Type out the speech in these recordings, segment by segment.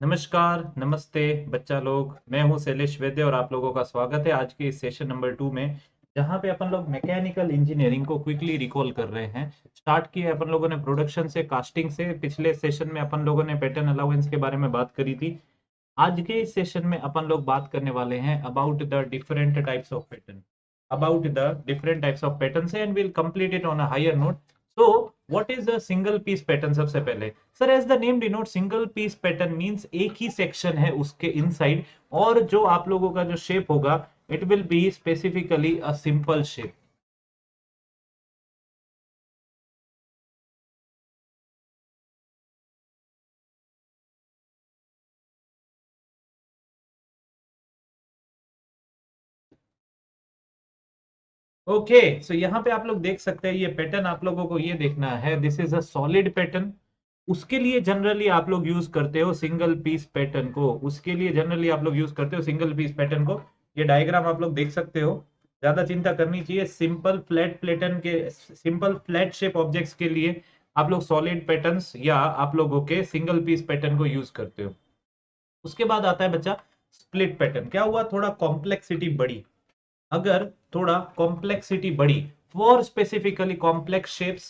नमस्कार, नमस्ते बच्चा लोग। मैं हूं शैलेश वैद्य और आप लोगों का स्वागत है आज के इस सेशन नंबर 2 में, जहां पे अपन लोग मैकेनिकल इंजीनियरिंग को क्विकली रिकॉल कर रहे हैं। स्टार्ट किया अपन लोगों ने प्रोडक्शन से, कास्टिंग से। पिछले सेशन में अपन लोगों ने पैटर्न अलाउंस के बारे में बात करी थी। आज के इस सेशन में अपन लोग बात करने वाले हैं about the different types of pattern, about the different types of pattern and will complete it on a higher note. So what is a single piece pattern? सबसे पहले sir, as the name denote, single piece pattern means एक ही section है उसके inside, और जो आप लोगों का जो शेप होगा it will be specifically a simple shape. Okay, so यहाँ पे आप लोग देख सकते हैं ये पैटर्न, आप लोगों को ये देखना है, this is a solid pattern. उसके लिए जनरली आप लोग यूज करते हो सिंगल पीस पैटर्न को, उसके लिए जनरली आप लोग यूज करते हो सिंगल पीस पैटर्न को। ये डायग्राम आप लोग देख सकते हो, ज्यादा चिंता करनी चाहिए। सिंपल फ्लैट पैटर्न के, सिंपल फ्लैट शेप ऑब्जेक्ट्स के लिए आप लोग सॉलिड पैटर्न्स या आप लोगों के सिंगल पीस पैटर्न को यूज करते हो। उसके बाद आता है बच्चा स्प्लिट पैटर्न। क्या हुआ? थोड़ा कॉम्प्लेक्सिटी बढ़ी। अगर थोड़ा कॉम्प्लेक्सिटी बढ़ी फॉर स्पेसिफिकली कॉम्प्लेक्स शेप्स,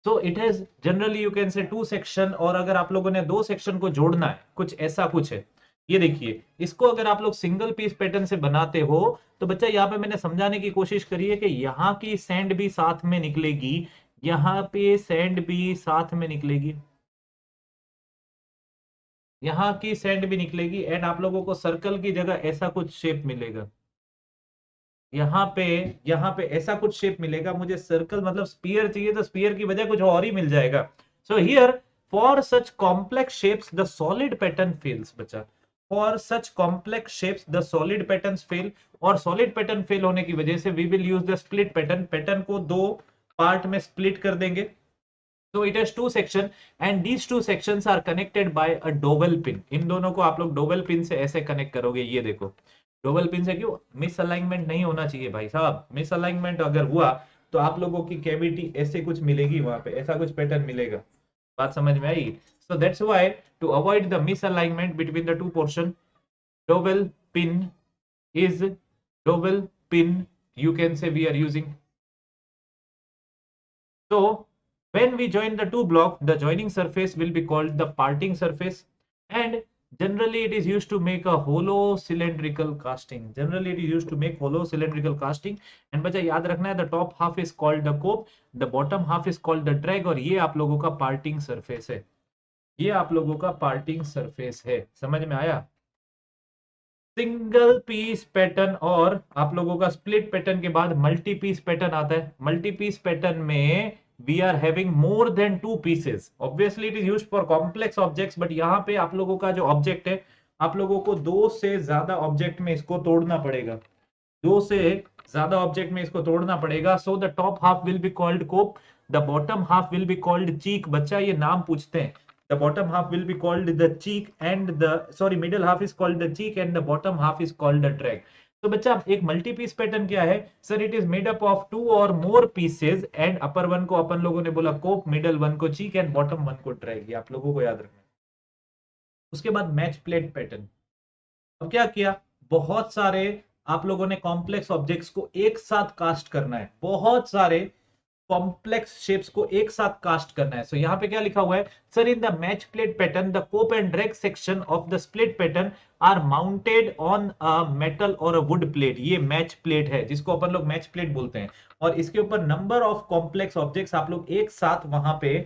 तो it has generally you can say two section, और अगर आप लोगों ने दो सेक्शन को जोड़ना है, कुछ ऐसा कुछ है। ये देखिए, इसको अगर आप लोग सिंगल पीस पैटर्न से बनाते हो तो बच्चा यहाँ पे मैंने समझाने की कोशिश करी है कि यहाँ की सैंड भी साथ में निकलेगी, यहाँ पे सैंड भी साथ में निकलेगी, यहाँ की सैंड भी निकलेगी, एंड आप लोगों को सर्कल की जगह ऐसा कुछ शेप मिलेगा। यहाँ पे यहाँ पे ऐसा कुछ शेप मिलेगा। मुझे सर्कल मतलब स्पीयर चाहिए तो स्पीयर की बजाय कुछ और ही मिल जाएगा। So here, for such complex shapes the solid pattern fails बच्चा। For such complex shapes the solid pattern fail, और सॉलिड पैटर्न फेल होने की वजह से we will use the split pattern. Pattern को दो पार्ट में स्प्लिट कर देंगे। So it has two section and these two sections are connected by a dowel pin. इन दोनों को आप लोग डोवेल पिन से ऐसे कनेक्ट करोगे। ये देखो, डोवेल पिन से क्यों? मिस अलाइनमेंट नहीं होना चाहिए भाई साहब। मिस अलाइनमेंट अगर हुआ तो आप लोगों की कैविटी ऐसे कुछ मिलेगी, वहां पे ऐसा कुछ पैटर्न मिलेगा। बात समझ में आई? So that's why to avoid the misalignment between the two portion, dowel pin is dowel pin, you can say we are using. So when we join the two blocks, the joining surface will be called the parting surface, and generally it is used to make a hollow cylindrical casting. Generally it is used to make hollow cylindrical casting. And बच्चा याद रखना है, the top half is called the cope, the bottom half is called the drag, और ये आप लोगों का parting surface है। ये आप लोगों का parting surface है। समझ में आया? सिंगल पीस पैटर्न और आप लोगों का स्प्लिट पैटर्न के बाद मल्टी पीस पैटर्न आता है। मल्टी पीस पैटर्न में we are having more than two pieces. Obviously it is used for complex objects, but यहाँ पे आप लोगों का जो ऑब्जेक्ट है, आप लोगों को दो से ज्यादा ऑब्जेक्ट में इसको तोड़ना पड़ेगा। दो से ज्यादा ऑब्जेक्ट में इसको तोड़ना पड़ेगा। So the top half will be called cope, the bottom half will be called cheek. बच्चा ये नाम पूछते हैं। The bottom half will be called the cheek and the, sorry, middle half is called the cheek and the bottom half is called the drag. तो बच्चा एक multi piece pattern क्या है? Sir it is made up of two or more pieces, and upper one को अपन लोगों ने बोला कोप, मिडल वन को चीक एंड बॉटम वन को ड्रैग। ये आप लोगों को याद रखना है। उसके बाद मैच प्लेट पैटर्न। अब क्या किया? बहुत सारे आप लोगों ने कॉम्प्लेक्स ऑब्जेक्ट्स को एक साथ कास्ट करना है। बहुत सारे कॉम्प्लेक्स शेप्स को एक साथ कास्ट करना है। सो यहाँ पे क्या लिखा हुआ है? Sir in the match plate pattern the cope and drag section of the split pattern are mounted on a metal or a wood plate. ये मैच प्लेट है जिसको अपन लोग मैच प्लेट बोलते हैं, और इसके ऊपर नंबर ऑफ कॉम्प्लेक्स ऑब्जेक्ट्स आप लोग एक साथ वहां पे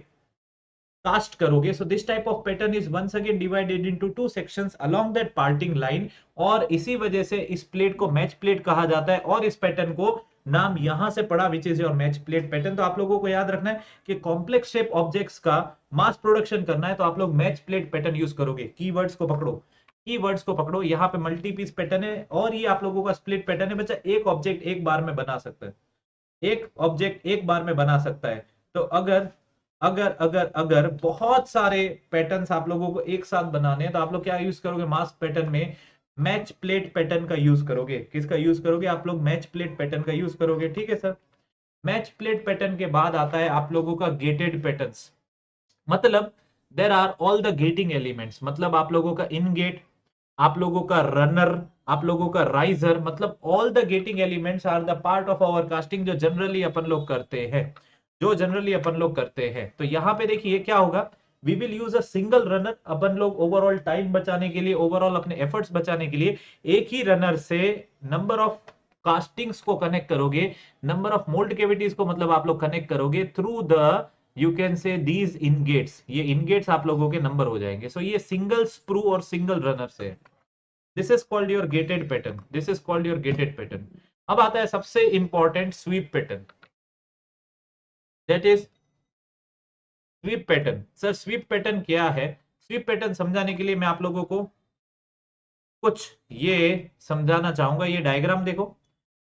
कास्ट करोगे। So this type of pattern is once again divided into two sections along that parting line, और इसी वजह से इस प्लेट को मैच प्लेट कहा जाता है, और इस पैटर्न को नाम यहां से पड़ा which is your match plate pattern. तो आप लोगों को याद रखना है कि कॉम्प्लेक्स शेप ऑब्जेक्ट्स का मास प्रोडक्शन करना है तो आप लोग मैच प्लेट पैटर्न यूज करोगे। कीवर्ड्स को पकड़ो, कीवर्ड्स को पकड़ो। यहाँ पे मल्टी पीस पैटर्न है और ये आप लोगों का स्प्लिट पैटर्न है। बच्चा एक ऑब्जेक्ट एक बार में बना सकता है, एक ऑब्जेक्ट एक बार में बना सकता है। तो अगर अगर अगर अगर बहुत सारे पैटर्न्स आप लोगों को एक साथ बनाने हैं तो आप लोग क्या यूज करोगे? मास्क पैटर्न में मैच प्लेट पैटर्न का यूज करोगे। किसका यूज करोगे? आप लोग मैच प्लेट पैटर्न का यूज करोगे। ठीक है सर। मैच प्लेट पैटर्न के बाद आता है आप लोगों का गेटेड पैटर्न्स। मतलब there are all the gating elements, मतलब आप लोगों का इन गेट, आप लोगों का रनर, आप लोगों का राइजर, मतलब all the gating elements are the part of our casting, जो जनरली अपन लोग करते हैं, जो जनरली अपन लोग करते हैं। तो यहां पे देखिए क्या होगा, we will use a single runner, अपन लोग ओवरऑल टाइम बचाने के लिए, ओवरऑल अपने एफर्ट्स बचाने के लिए एक ही रनर से नंबर ऑफ कास्टिंग्स को कनेक्ट करोगे, नंबर ऑफ मोल्ड कैविटीज को मतलब आप लोग कनेक्ट करोगे through the, you can say these ingates, ये इनगेट्स आप लोगों के नंबर हो जाएंगे। सो ये सिंगल स्प्रू और सिंगल रनर से, this is called your gated pattern, this is called your gated pattern. अब आता है सबसे important sweep pattern, that is sweep pattern. Sir sweep pattern क्या है? स्वीप पैटर्न समझाने के लिए मैं आप लोगों को कुछ ये समझाना चाहूंगा। ये डायग्राम देखो,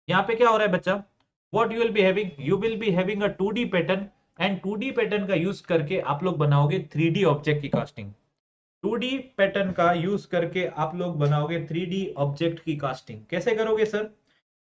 यहाँ पे क्या हो रहा है बच्चा, what you will be having, you will be having a 2D pattern, and 2D pattern का यूज करके आप लोग बनाओगे 3D ऑब्जेक्ट की कास्टिंग। 2D पैटर्न का यूज करके आप लोग बनाओगे 3D ऑब्जेक्ट की कास्टिंग। कैसे करोगे सर?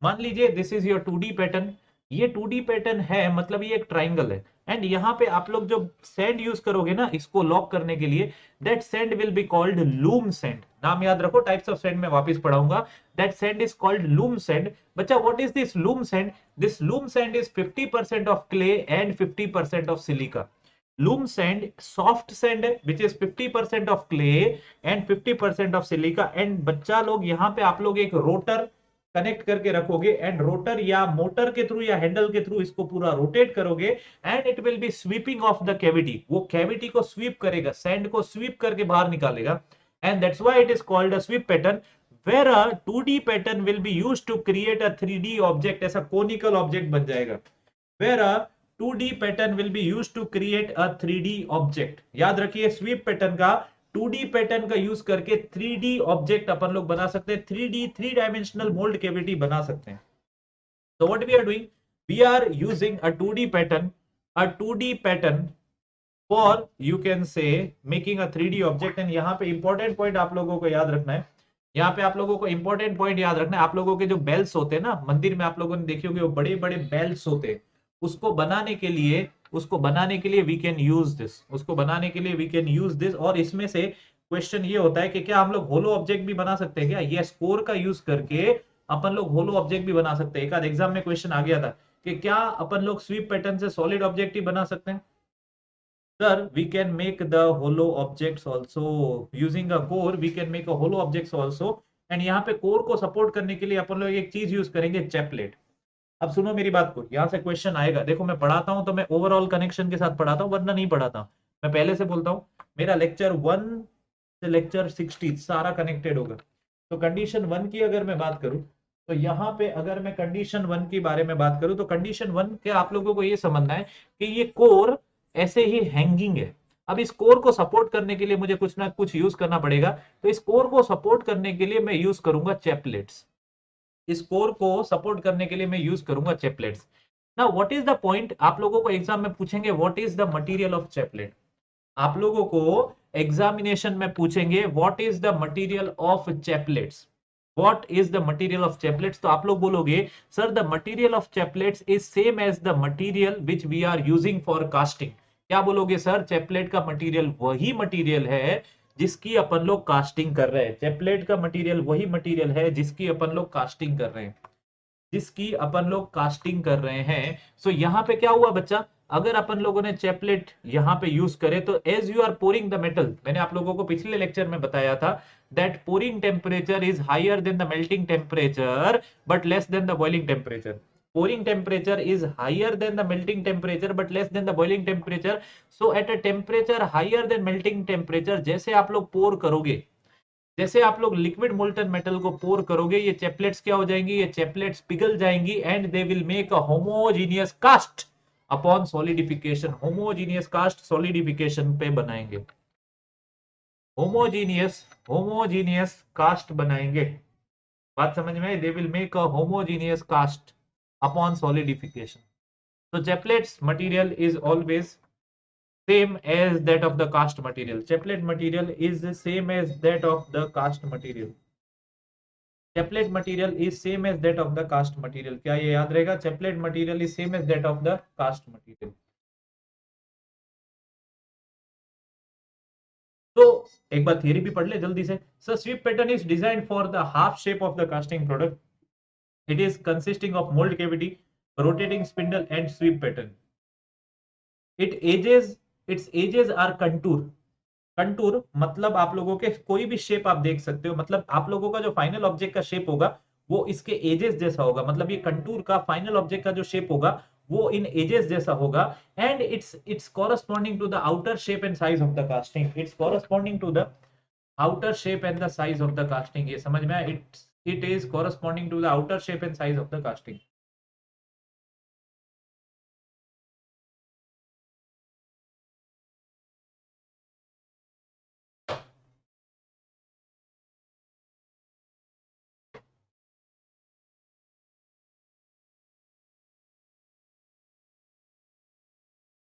मान लीजिए this is your 2D pattern, ये 2D पैटर्न है, मतलब ये एक ट्राइंगल है, एंड यहाँ पे आप लोग जो सैंड यूज करोगे ना इसको लॉक करने के लिए, that sand will be called loam sand. नाम याद रखो, टाइप्स ऑफ सैंड में वापस पढ़ाऊंगा। That sand is called loam sand. बच्चा what is this loam sand? This loam sand is 50% of clay and 50% of silica. loom sand, soft sand which is 50% of clay and 50% of silica। And बच्चा लोग यहाँ पे आप लोग एक rotor connect करके रखोगे, एंड रोटर या मोटर के थ्रू या हैंडल के थ्रू इसको पूरा रोटेट करोगे, and it will be sweeping off the cavity. वो कैविटी को स्वीप करेगा, सैंड को स्वीप करके बाहर निकालेगा, and that's why it is called a sweep pattern. where a 2D pattern will be used to create a 3D object, ऐसा conical object बन जाएगा। where a 2D pattern will be used to create a 3D object। याद रखिए SVEEP pattern का, 2D pattern का use करके 3D object अपन लोग बना सकते हैं, 3D 3 डायमेंशनल मोल्ड कैविटी बना सकते हैं। So what we are doing, we are using a 2D pattern, a 2D pattern for you can say making a 3D object। And यहाँ पे इंपॉर्टेंट पॉइंट आप लोगों को याद रखना है, यहाँ पे आप लोगों को इंपॉर्टेंट पॉइंट याद रखना है। आप लोगों के जो बेल्स होते हैं ना मंदिर में, आप लोगों ने देखे होंगे वो बड़े बड़े बेल्स होते हैं, उसको बनाने के लिए, उसको बनाने के लिए वी कैन यूज दिस, उसको बनाने के लिए वी कैन यूज दिस। और इसमें से क्वेश्चन ये होता है कि क्या हम लोग होलो ऑब्जेक्ट भी बना सकते हैं क्या? ये स्कोर का यूज करके अपन लोग होलो ऑब्जेक्ट भी बना सकते हैं। एक आध एग्जाम में क्वेश्चन आ गया था कि क्या अपन लोग स्वीप पैटर्न से सॉलिड ऑब्जेक्ट ही बना सकते हैं? Sir, we can make the hollow objects also using a core. We can make a hollow objects also। And यहाँ पे कोर को सपोर्ट करने के लिए अपन लोग एक चीज यूज करेंगे, चैपलेट। अब सुनो मेरी बात को, यहाँ से क्वेश्चन आएगा। देखो मैं पढ़ाता हूँ तो मैं ओवरऑल कनेक्शन के साथ पढ़ाता हूँ, वरना नहीं पढ़ाता हूँ। मैं पहले से बोलता हूँ मेरा लेक्चर 1 से लेक्चर 60 सारा कनेक्टेड होगा। तो कंडीशन 1 की अगर मैं बात करूँ, तो यहाँ पे अगर मैं कंडीशन 1 के बारे में बात करूँ, तो कंडीशन 1 के आप लोगों को ये समझना है कि ये कोर ऐसे ही हैंगिंग है। अब इस कोर को सपोर्ट करने के लिए मुझे कुछ ना कुछ यूज करना पड़ेगा, तो इस कोर को सपोर्ट करने के लिए मैं यूज करूंगा चैपलेट्स। इस कोर को सपोर्ट करने के लिए मैं यूज करूंगा chaplets. Now what is the point, आप लोगों को एग्जाम में पूछेंगे what is the material of chaplet. आप लोगों को एग्जामिनेशन में पूछेंगे what is the material of chaplets, what is the material of chaplets. तो आप लोग बोलोगे sir the material of chaplets is same as the material which we are using for casting. क्या बोलोगे सर? चैपलेट का material वही material है जिसकी अपन लोग कास्टिंग कर रहे हैं। चैपलेट का मटेरियल वही मटेरियल है जिसकी अपन लोग कास्टिंग कर रहे हैं, जिसकी अपन लोग कास्टिंग कर रहे हैं। सो यहाँ पे क्या हुआ बच्चा, अगर अपन लोगों ने चैपलेट यहाँ पे यूज करे तो as you are pouring the metal, मैंने आप लोगों को पिछले लेक्चर में बताया था that pouring temperature is higher than the melting temperature but less than the boiling temperature. pouring temperature is higher than the melting temperature but less than the boiling temperature। so at a temperature higher than melting temperature, जैसे आप लोग पोर करोगे, जैसे आप लोग liquid molten metal को pour करोगे, ये चैपलेट्स क्या हो जाएंगी, ये चैपलेट्स पिघल जाएंगी, and they will make a homogeneous cast upon solidification. Homogeneous cast solidification पे बनाएंगे, होमोजीनियस होमोजीनियस कास्ट बनाएंगे। बात समझ में आई? They will make a homogeneous cast upon solidification. तो chaplets material is always same as that of the cast material। chaplet material is the same as that of the cast material। chaplet material is same as that of the cast material। क्या ये याद रहेगा? chaplet material is same as that of the cast material। तो एक बार theory भी पढ़ ले जल्दी से. Sir sweep pattern is design for the half shape of the casting product. It is consisting of mould cavity, rotating spindle and sweep pattern. It edges its edges are contour. Contour मतलब आप लोगों के कोई भी shape आप देख सकते हो, मतलब आप लोगों का जो फाइनल ऑब्जेक्ट का शेप होगा वो इसके एजेस जैसा होगा. मतलब ये कंटूर का फाइनल ऑब्जेक्ट का जो शेप होगा वो इन एजेस जैसा होगा. And its corresponding to the outer shape and size of the casting. Its corresponding to the outer shape and the size of the casting. ये समझ में आया? It is corresponding to the outer shape and size of the casting.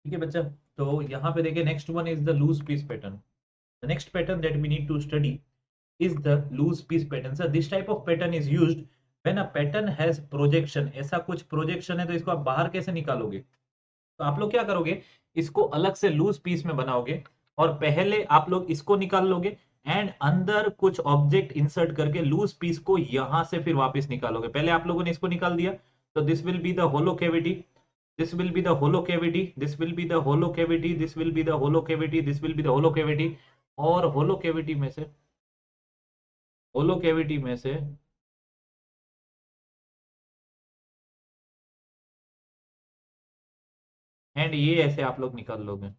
ठीक है बच्चा. तो यहाँ पे देखिए next one is the loose piece pattern. The next pattern that we need to study is the loose piece pattern. So this type of pattern is used when a pattern has projection. ऐसा कुछ projection है तो इसको आप बाहर कैसे निकालोगे? तो आप लोग क्या करोगे, इसको अलग से लूज पीस में बनाओगे और पहले आप लोग इसको निकाल लोगे एंड अंदर कुछ ऑब्जेक्ट इंसर्ट करके लूज पीस को यहां से फिर वापस निकालोगे. पहले आप लोगों ने इसको निकाल दिया तो this will be the hollow cavity, this will be the hollow cavity, this will be the hollow cavity, this will be the hollow cavity, this will be the hollow cavity. और hollow cavity में से and ये ऐसे आप लोग निकाल लोगे.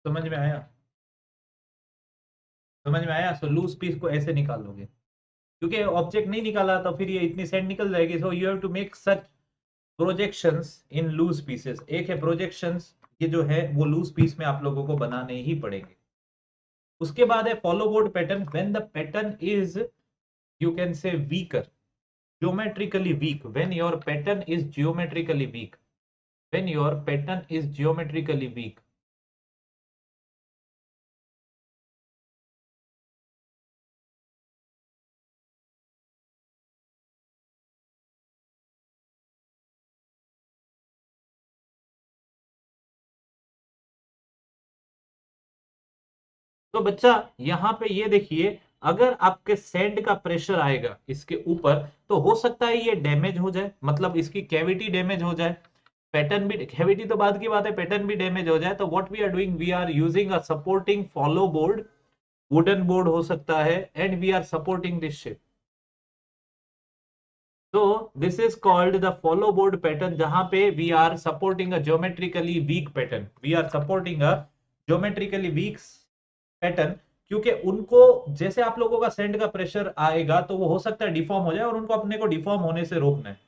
समझ में आया? समझ में आया? सो लूज पीस को ऐसे निकाल लोगे क्योंकि ऑब्जेक्ट नहीं निकाला तो फिर ये इतनी सेंड निकल जाएगी. So you have to make such projections in loose pieces. एक है प्रोजेक्शंस, ये जो है वो लूज पीस में आप लोगों को बनाने ही पड़ेंगे. उसके बाद है follow board pattern. When the pattern is you can से weaker, geometrically weak, when your pattern is geometrically weak, when your pattern is geometrically weak. तो बच्चा यहां पे ये देखिए, अगर आपके सैंड का प्रेशर आएगा इसके ऊपर तो हो सकता है ये डैमेज हो जाए, मतलब इसकी कैविटी डैमेज हो जाए, पैटर्न भी, कैविटी तो बाद की बात है, पैटर्न भी डैमेज हो जाए. तो what we are doing, we are using a supporting follow board, wooden board हो सकता है, and we are supporting this shape. तो this is called the follow board pattern, जहां पे we are supporting a geometrically weak pattern. We are supporting a geometrically weak pattern, क्योंकि उनको जैसे आप लोगों का सेंड का प्रेशर आएगा तो वो हो सकता है डिफॉर्म हो जाए और उनको अपने को डिफॉर्म होने से रोकना है.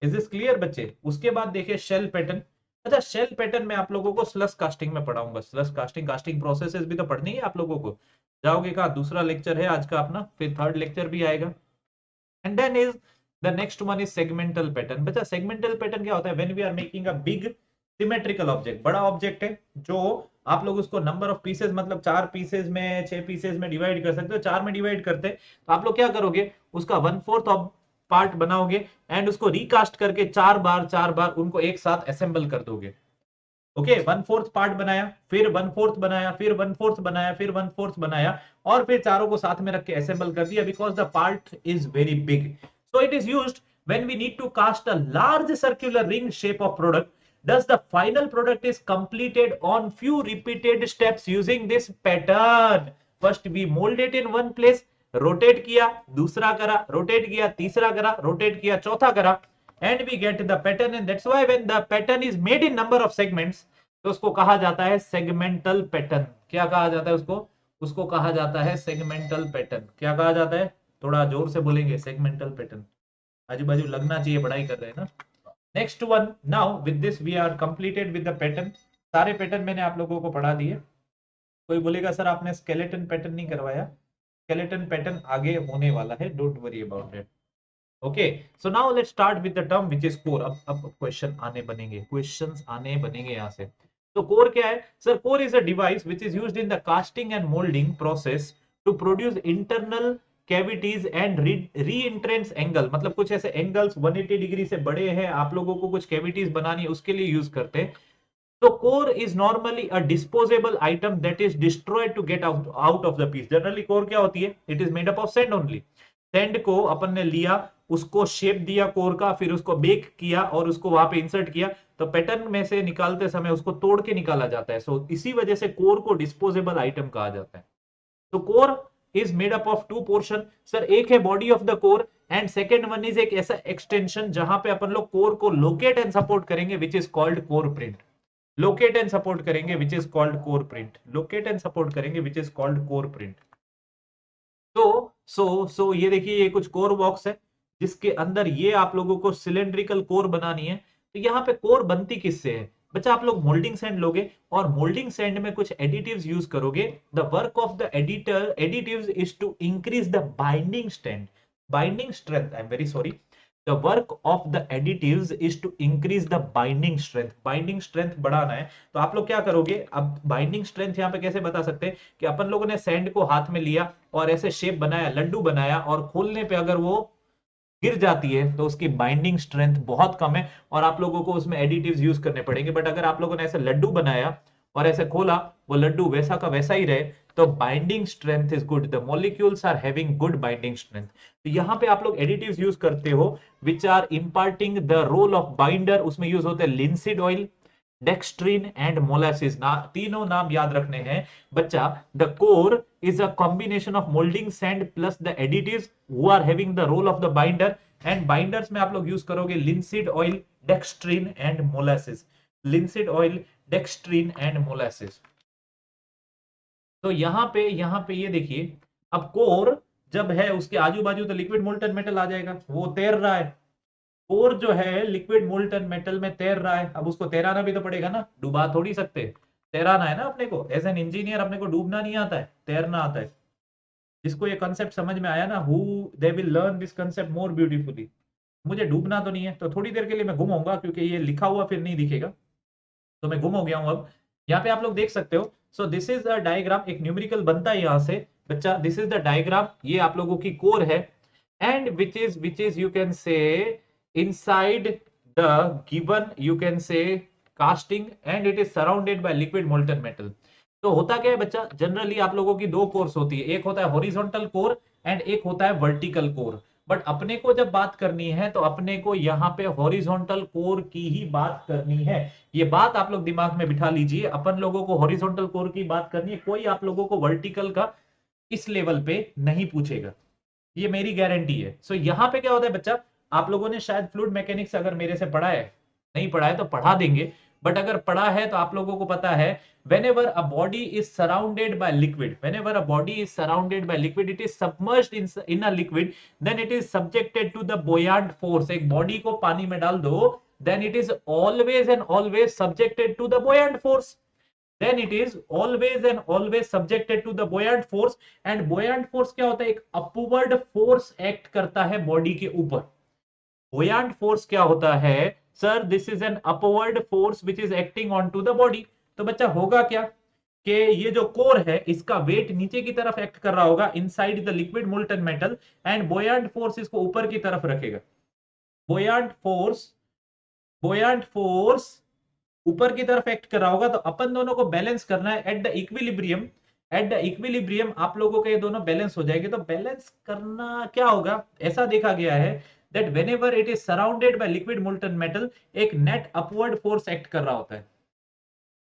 इज दिस क्लियर बच्चे? उसके बाद देखिए शेल पैटर्न. अच्छा शेल पैटर्न में आप लोगों को स्लस कास्टिंग में पढ़ाऊंगा. स्लस कास्टिंग, कास्टिंग प्रोसेसेस भी तो पढ़नी है आप लोगों को. जाओगे कहा, दूसरा लेक्चर है आज का अपना, फिर थर्ड लेक्चर भी आएगा. And then is the next one is segmental pattern. बच्चा सेगमेंटल पैटर्न क्या होता है? When we are making a big symmetrical object, बड़ा ऑब्जेक्ट है जो आप लोग उसको नंबर ऑफ पीसेस, मतलब 4 पीसेस में 6 पीसेस में डिवाइड कर सकते हो. 4 में डिवाइड करते हैं तो आप लोग क्या करोगे, उसका 1/4 ऑफ पार्ट बनाओगे एंड उसको रिकास्ट करके 4 बार उनको एक साथ असेंबल कर दोगे. ओके, 1/4 पार्ट बनाया, फिर 1/4 बनाया, फिर 1/4 बनाया, फिर 1/4 बनाया और फिर चारों को साथ में रख के असेंबल कर दिया, because the part is very big. So it is used when we need to cast a large circular ring shape of product. Thus the final product is completed on few repeated steps using this pattern. First we mold it in one place, rotate किया, दूसरा करा, rotate किया, तीसरा करा, rotate किया, चौथा करा, and we get the pattern. And that's why when the pattern is made in number of segments, तो उसको कहा जाता है सेगमेंटल पैटर्न. क्या कहा जाता है उसको? उसको कहा जाता है सेगमेंटल पैटर्न. क्या कहा जाता है? थोड़ा जोर से बोलेंगे, सेगमेंटल पैटर्न. आजू बाजू लगना चाहिए, पढ़ाई कर रहे हैं ना. Next one, now with this we are completed with the pattern. सारे पैटर्न मैंने आप लोगों को पढ़ा दिए. कोई बोलेगा सर आपने स्केलेटन पैटर्न नहीं करवाया. स्केलेटन पैटर्न आगे होने वाला है, don't worry about it. Okay, so now let's start with the term which is core. अब क्वेश्चन आने बनेंगे, क्वेश्चंस आने बनेंगे यहां से. तो कोर क्या है sir? Core is a device which is used in the casting and moulding process to produce internal cavities and re entrance angle, मतलब कुछ ऐसे एंगल्स 180 डिग्री से बड़े हैं, आप लोगों को कुछ कैविटीज बनानी है उसके लिए यूज करते हैं। तो core is normally a disposable item that is destroyed to get out of the piece. Generally core क्या होती है? It is made up of sand only. Sand को अपन ने लिया, उसको शेप दिया कोर का, फिर उसको बेक किया और उसको वहां पे इंसर्ट किया, तो पैटर्न में से निकालते समय उसको तोड़ के निकाला जाता है। सो इसी वजह से कोर को डिस्पोजेबल आइटम कहा जाता है। तो core is made up of to portion sir, एक है body of the core and second one is एक ऐसा एक्सटेंशन जहां पे अपन लोग कोर को लोकेट एंड सपोर्ट करेंगे which is called core print. Locate and support करेंगे which is called core print. Locate and support करेंगे which is called core print. तो ये देखिए, ये कुछ कोर बॉक्स है जिसके अंदर ये आप लोगों को सिलेंड्रिकल कोर बनानी है। तो यहाँ पे कोर बनती किससे है बच्चा? आप लोग मोल्डिंग सैंड लोगे और मोल्डिंग सैंड में कुछ एडिटिव्स यूज करोगे। The work of the additives is to increase the binding strength, I am very sorry, the work of the additives is to increase the binding strength बढ़ाना है। तो आप लोग क्या करोगे? अब बाइंडिंग स्ट्रेंथ यहाँ पे कैसे बता सकते हैं कि अपन लोगों ने सैंड को हाथ में लिया और ऐसे शेप बनाया, लड्डू बनाया, और खोलने पे अगर वो गिर जाती है तो उसकी बाइंडिंग स्ट्रेंथ बहुत कम है और आप लोगों को उसमें एडिटिव्स यूज करने पड़ेंगे। बट अगर आप लोगों ने ऐसे लड्डू बनाया और ऐसे खोला, वो लड्डू वैसा का वैसा ही रहे, तो binding strength is good, the molecules are having good binding strength. तो यहाँ पे आप लोग एडिटिव्स यूज करते हो which are imparting the role of binder. उसमें यूज होते हैं linseed oil, dextrin and molasses. तीनों नाम याद रखने हैं बच्चा। The core is a combination of molding sand plus the additives who are having the role of the binder, and binders में आप लोग यूज करोगे linseed oil, dextrine and molasses। linseed oil, dextrine and molasses। तो यहाँ पे ये देखिए, अब कोर जब है उसके आजू बाजू तो लिक्विड मोल्टन मेटल आ जाएगा, वो तैर रहा है। कोर जो है लिक्विड मोल्टन मेटल में तैर रहा है, अब उसको तैराना भी तो पड़ेगा ना, डुबा थोड़ी सकते। तैराना है ना अपने को, एज एन इंजीनियर अपने को डूबना नहीं आता है, तैरना आता है। जिसको ये कंसेप्ट समझ में आया ना, who they will learn this concept more beautifully. मुझे डूबना तो नहीं है, तो थोड़ी देर के लिए मैं घुमाऊंगा क्योंकि ये लिखा हुआ फिर नहीं दिखेगा, तो मैं गुम हो गया हूं अब। यहाँ पे आप लोग देख सकते हो। सो दिस इज अ डायग्राम, एक न्यूमेरिकल बनता है यहाँ से बच्चा। दिस इज द डायग्राम, ये आप लोगों की कोर है and which is you can से inside the given you can से casting and it is surrounded by liquid molten metal. तो होता क्या है बच्चा? जनरली आप लोगों की दो कोर्स होती है, एक होता है हॉरिजॉन्टल कोर एंड एक होता है वर्टिकल कोर। बट अपने को जब बात करनी है तो अपने को यहाँ पे हॉरिजॉन्टल कोर की ही बात करनी है। ये बात आप लोग दिमाग में बिठा लीजिए, अपन लोगों को हॉरिजॉन्टल कोर की बात करनी है, कोई आप लोगों को वर्टिकल का इस लेवल पे नहीं पूछेगा, ये मेरी गारंटी है। सो यहाँ पे क्या होता है बच्चा? आप लोगों ने शायद फ्लूइड मैकेनिक्स अगर मेरे से पढ़ा है, नहीं पढ़ा है तो पढ़ा देंगे, बट अगर पढ़ा है तो आप लोगों को पता है whenever a body is surrounded by liquid, whenever a body is surrounded by liquid, it is submerged in a liquid, then it is subjected to the buoyant force। एक बॉडी को पानी में डाल दो, then it is always and always subjected to the buoyant force, then it is always and always subjected to the buoyant force। and buoyant force क्या होता है? एक upward force act करता है बॉडी के ऊपर। buoyant force क्या होता है sir? This is an upward force which is acting on to the body. तो बच्चा होगा क्या कि ये जो कोर है इसका वेट नीचे की तरफ एक्ट कर रहा होगा inside the liquid molten metal, and buoyant force इसको ऊपर की तरफ रखेगा। buoyant फोर्स ऊपर की तरफ एक्ट कर रहा होगा, तो अपन दोनों को बैलेंस करना है at the equilibrium. At the equilibrium आप लोगों के ये दोनों बैलेंस हो जाएंगे। तो बैलेंस करना क्या होगा? ऐसा देखा गया है that whenever it is surrounded by liquid molten metal, एक नेट अपवर्ड फोर्स एक्ट कर रहा होता है।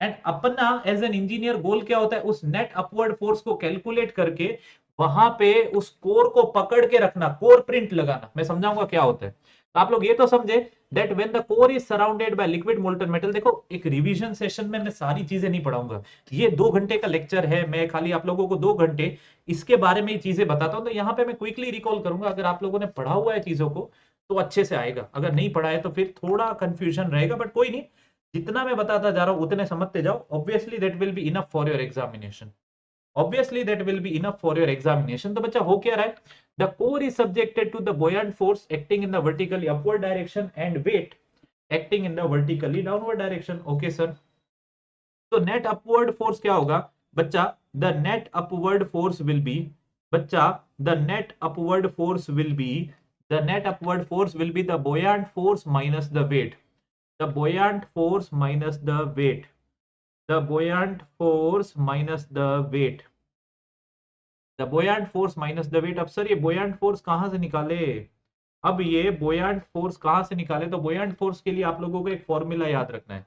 एंड अपना एज एन इंजीनियर गोल क्या होता है? उस नेट अपवर्ड फोर्स को कैलकुलेट करके वहां पे उस कोर को पकड़ के रखना, कोर प्रिंट लगाना। मैं समझाऊंगा क्या होता है। तो आप लोग ये तो समझे that when the core is surrounded by liquid molten metal. देखो, एक रिवीजन सेशन में मैं सारी चीजें नहीं पढ़ाऊंगा, ये 2 घंटे का लेक्चर है, मैं खाली आप लोगों को 2 घंटे इसके बारे में ही चीजें बताता हूं। तो यहाँ पे मैं क्विकली रिकॉल करूंगा, अगर आप लोगों ने पढ़ा हुआ है चीजों को तो अच्छे से आएगा, अगर नहीं पढ़ा है तो फिर थोड़ा कंफ्यूजन रहेगा, बट कोई नहीं, जितना मैं बताता जा रहा हूं उतने समझते जाओ। Obviously that will be enough for your examination. Obviously that will be enough for your examination. तो बच्चा हो क्या रहा है? The core is subjected to the buoyant force acting in the vertically upward direction and weight acting in the vertically downward direction. Okay sir, तो net upward force क्या होगा बच्चा? The net upward force will be, बच्चा the net upward force will be, the net upward force will be the buoyant force minus the weight, the buoyant force minus the weight, the buoyant force minus the weight, the buoyant force minus the weight। अब sir ये buoyant force कहां से निकाले? अब ये buoyant force कहां से निकाले? तो buoyant force के लिए आप लोगों को एक फॉर्मूला याद रखना है।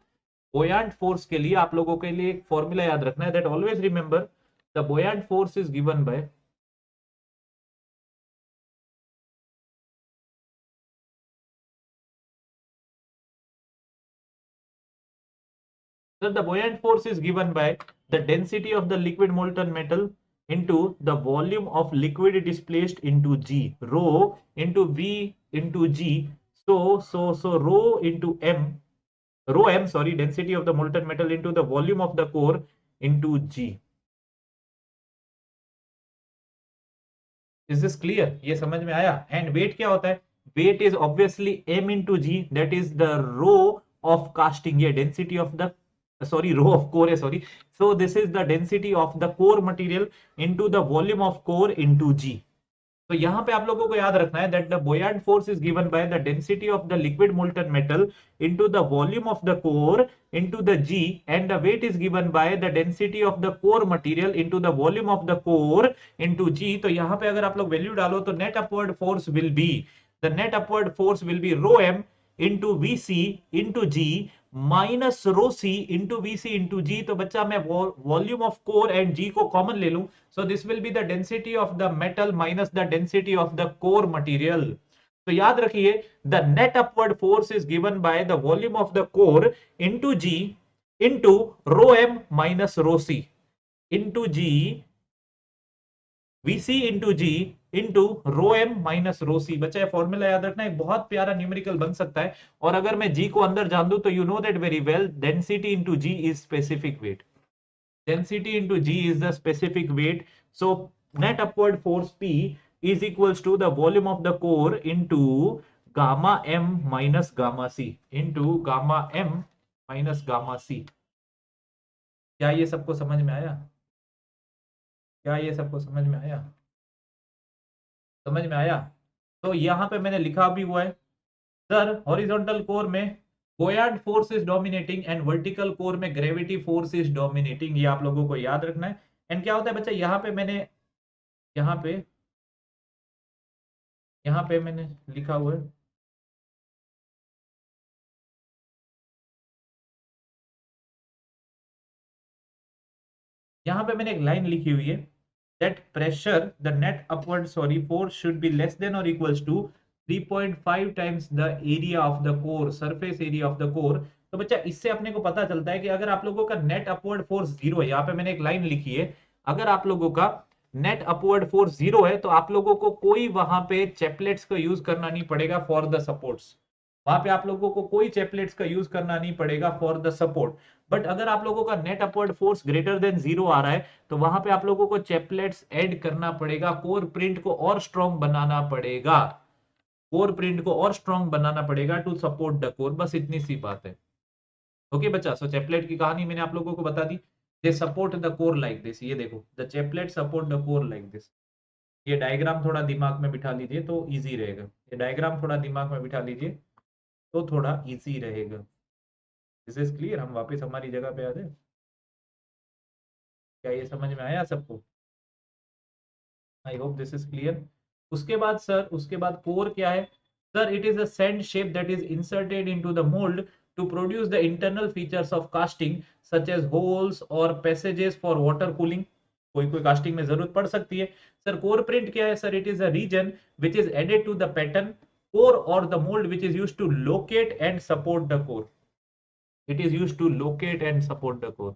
buoyant force के लिए आप लोगों के लिए एक फॉर्मूला याद रखना है, that always remember the buoyant force is given by, so the buoyant force is given by the density of the liquid molten metal into the volume of liquid displaced into G, rho into V into G, so rho into M, rho M, sorry, density of the molten metal into the volume of the core into G। Is this clear? ये समझ में आया? And weight क्या होता है? Weight is obviously m into G, that is the rho of casting, ये density of the, sorry rho of core है, sorry, so this is the density of the core material into the volume of core into G. तो यहां पे आप लोगों को याद रखना है that the buoyant force is given by the density of the liquid molten metal into the volume of the core into the G, and the weight is given by the density of the core material into the volume of the core into G। तो यहां पे अगर आप लोग value डालो तो net upward force will be, the net upward force will be rho m into VC into G minus rho C into VC into G. तो बच्चा मैं volume of core and G को कॉमन ले लूं, so this will be the density of the metal minus the density of the core material। तो याद रखिए the net upward force is given by the volume of the core into G into rho m minus rho c into G Vc into G into row M minus rho सी। बच्चा ये formula याद रखना, एक बहुत प्यारा numerical बन सकता है। और अगर मैं G को अंदर जान दूं तो you know that very well, density into G is specific weight, density into G is the specific weight। So net upward force P is equals to the volume of the core into gamma m minus gamma c into gamma m minus gamma c। क्या ये सबको समझ में आया? क्या ये सबको समझ में आया? समझ में आया? तो यहां पे मैंने लिखा भी हुआ है सर, हॉरिजॉन्टल कोर में buoyant force is dominating and vertical core में ग्रेविटी फोर्स इज डोमिनेटिंग। ये आप लोगों को याद रखना है। एंड क्या होता है बच्चा, यहाँ पे मैंने, यहाँ पे यहाँ पे मैंने लिखा हुआ है, यहाँ पे मैंने एक लाइन लिखी हुई है that pressure the net upward sorry force should be less than or equals to 3.5 times the area of the core, surface area of the core। तो बच्चा इससे अपने को पता चलता है कि अगर आप लोगों का नेट अपवर्ड फोर्स जीरो है, यहाँ पे मैंने एक लाइन लिखी है, अगर आप लोगों का नेट अपवर्ड फोर्स जीरो है तो आप लोगों को कोई वहां पे चैपलेट्स का यूज करना नहीं पड़ेगा फॉर द सपोर्ट्स, वहां पे आप लोगों को कोई चैपलेट्स का यूज करना नहीं पड़ेगा फॉर द सपोर्ट। बट अगर आप लोगों का net upward force greater than zero आ रहा है तो वहां पे आप लोगों को चैपलेट्स ऐड करना पड़ेगा, कोर प्रिंट को और स्ट्रॉन्ग बनाना पड़ेगा, कोर प्रिंट को और स्ट्रॉन्ग बनाना पड़ेगा टू सपोर्ट द कोर। बस इतनी सी बात है। ओके बच्चा, सो चैपलेट की कहानी मैंने आप लोगों को बता दी। They support the core like this, ये देखो the chaplet support the core like this. ये डायग्राम थोड़ा दिमाग में बिठा लीजिए तो इजी रहेगा, ये डायग्राम थोड़ा दिमाग में बिठा लीजिए तो थोड़ा इजी रहेगा। This is clear? हम वापस हमारी जगह पे आ जाए। क्या ये समझ में आया सबको? I hope this is clear. उसके बाद सर, उसके बाद कोर क्या है? Sir it is a sand shape that is inserted into the mould to produce the internal features of casting such as holes और पैसेजेस फॉर वाटर कूलिंग। कोई कोई casting में जरूरत पड़ सकती है। सर कोर प्रिंट क्या है? Sir it is a region which is added to the pattern core और the mould which is used to locate and support the core. It is used to locate and support the core,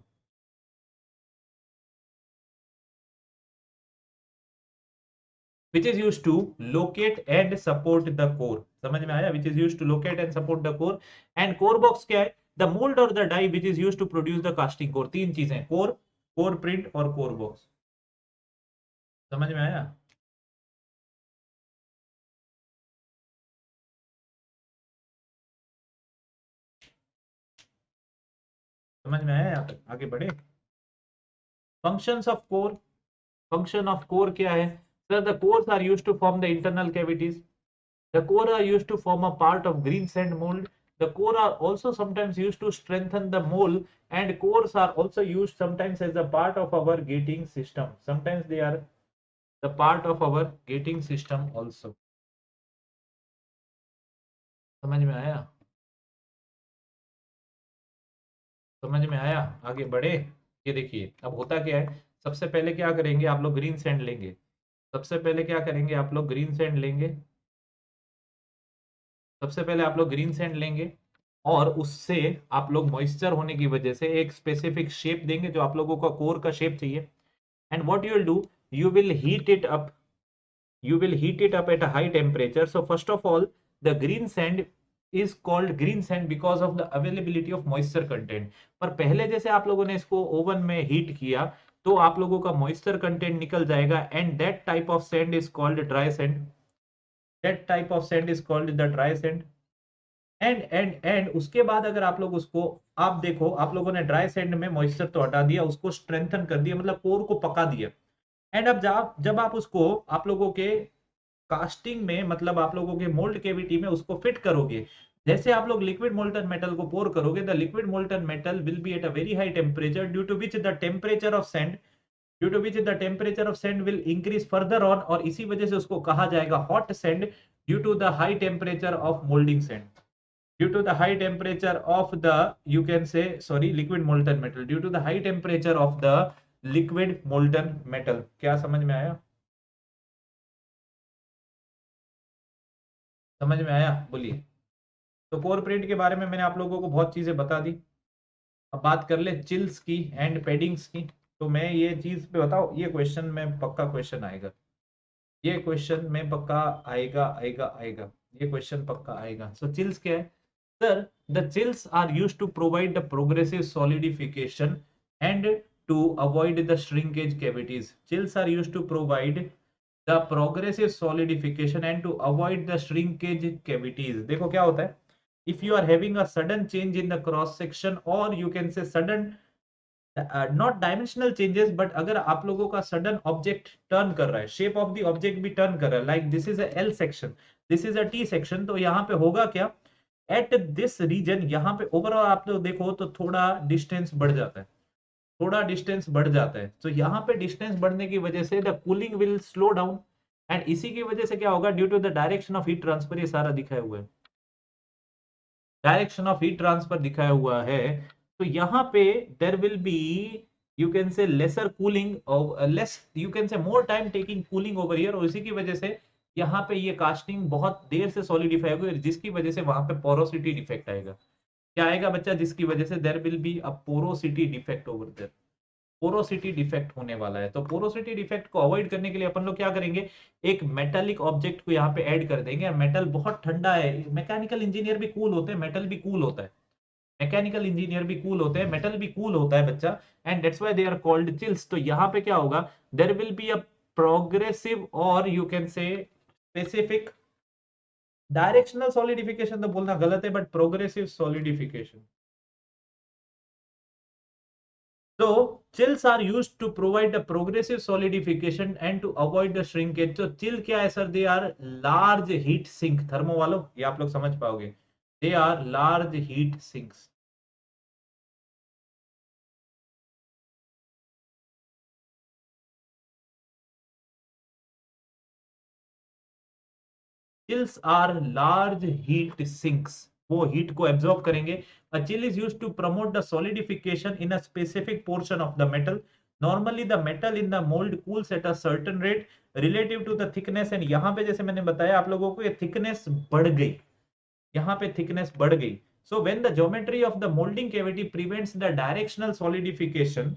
which is used to locate and support the core। समझ में आया? which is used to locate and support the core। and core box क्या है? the mold or the die which is used to produce the casting core। तीन चीजें, core, core print और core box। समझ में आया? समझ में आया? यहाँ तक आगे बढ़े। Functions of core, function of core क्या है sir? The cores are used to form the internal cavities, the core are used to form a part of green sand mold. The core are also sometimes used to strengthen the mold, and cores are also used sometimes as a part of our gating system. Sometimes they are the part of our gating system also. समझ में आया? समझ में आया? आगे बढ़े। ये देखिए अब होता क्या है, सबसे पहले क्या करेंगे आप लोग, ग्रीन सैंड लेंगे। सबसे पहले क्या करेंगे आप लोग, ग्रीन सैंड लेंगे। सबसे पहले आप लोग ग्रीन सैंड लेंगे और उससे आप लोग मॉइस्चर होने की वजह से एक स्पेसिफिक शेप देंगे जो आप लोगों का कोर का शेप चाहिए। And what you will do, you will heat it up, you will heat it up at a high temperature. So first of all, the green sand is called green sand because of the availability of moisture content. पर पहले जैसे आप लोगों ने इसको oven में heat किया तो आप लोगों का मॉइस्चर कंटेंट निकल जाएगा, and that type of sand is called dry sand. That type of sand is called the dry sand. And उसके बाद अगर आप लोग उसको, आप देखो आप लोगों ने ड्राई सैंड में मॉइस्चर तो हटा दिया, उसको स्ट्रेंथन कर दिया, मतलब कोर को पका दिया। एंड अब जब आप उसको आप लोगों के कास्टिंग में, मतलब आप लोगों के मोल्ड केविटी में उसको फिट करोगे, जैसे आप लोग लिक्विड मोल्टन मेटल को पोर करोगे, the liquid molten metal will be at a very high temperature, due to which the temperature of sand, due to which the temperature of sand will increase further on, और इसी वजह से उसको कहा जाएगा hot sand, due to the high temperature of moulding sand, due to the high temperature of the, you can say, sorry, liquid molten metal, due to the high temperature of the liquid molten metal। क्या समझ में आया? समझ में आया? बोलिए। तो core print के बारे में मैंने आप लोगों को बहुत चीजें बता दी। अब बात कर ले चिल्स की एंड पैडिंग्स की। तो मैं ये चीज पे बताओ, ये क्वेश्चन में पक्का क्वेश्चन आएगा, ये क्वेश्चन में पक्का आएगा आएगा आएगा, ये क्वेश्चन पक्का आएगा। सो चिल्स क्या है sir? The chills are used to provide the progressive solidification and to avoid the shrinkage cavities. Chills are used to provide the progressive solidification and to avoid the shrinkage cavities. देखो क्या होता है, if you are having a sudden change in the cross section, or you can say sudden not dimensional changes, but अगर आप लोगों का sudden object turn कर रहा है, शेप ऑफ द ऑब्जेक्ट भी टर्न कर रहा है, like this is a L section, this is a T section, तो यहाँ पे होगा क्या, एट दिस रीजन, यहाँ पे ओवरऑल आप लोग देखो तो थोड़ा डिस्टेंस बढ़ जाता है, थोड़ा डिस्टेंस बढ़ जाता है। तो यहाँ पे डिस्टेंस बढ़ने की वजह से the cooling will slow down, and इसी की वजह से क्या होगा, due to the direction of heat transfer, ये सारा दिखाया हुआ है, डायरेक्शन ऑफ हीट ट्रांसफर दिखाया हुआ है। तो यहाँ पे there will be, you can say lesser cooling, less, you can say more time taking cooling over here, और इसी की वजह से यहाँ पे ये कास्टिंग बहुत देर से सॉलिडिफाई होगी, जिसकी वजह से वहां पे पोरोसिटी डिफेक्ट आएगा। क्या आएगा बच्चा? जिसकी वजह से there will be a porosity defect over there, porosity defect होने वाला है। तो पोरोसिटी डिफेक्ट को अवॉइड करने के लिए अपन लोग क्या करेंगे, एक मेटालिक ऑब्जेक्ट को यहाँ पे ऐड कर देंगे। मेटल बहुत ठंडा है, मैकेनिकल इंजीनियर भी कूल होते हैं, मेटल भी कूल होता है, मैकेनिकल इंजीनियर भी कूल होते हैं, मेटल भी कूल होता है बच्चा, and that's why they are called chills. तो यहाँ पे क्या होगा, there will be a progressive, और you can say specific, directional solidification तो बोलना गलत है, but progressive solidification. So chills are used to provide a progressive solidification and to avoid the shrinkage. So chill क्या है sir? They are large heat sink. Thermo वालों ये आप लोग समझ पाओगे, they are large heat sinks. Chills are large heat sinks. वो heat को एब्जॉर्ब करेंगे। A chill is used to promote the solidification in a specific portion of the metal. Normally the metal in the mold cools at a certain rate relative to the thickness, and यहाँ पे जैसे मैंने बताया आप लोगों को, ये thickness बढ़ गई, यहाँ पे थिकनेस बढ़ गई। So when the geometry of the moulding cavity prevents the directional solidification,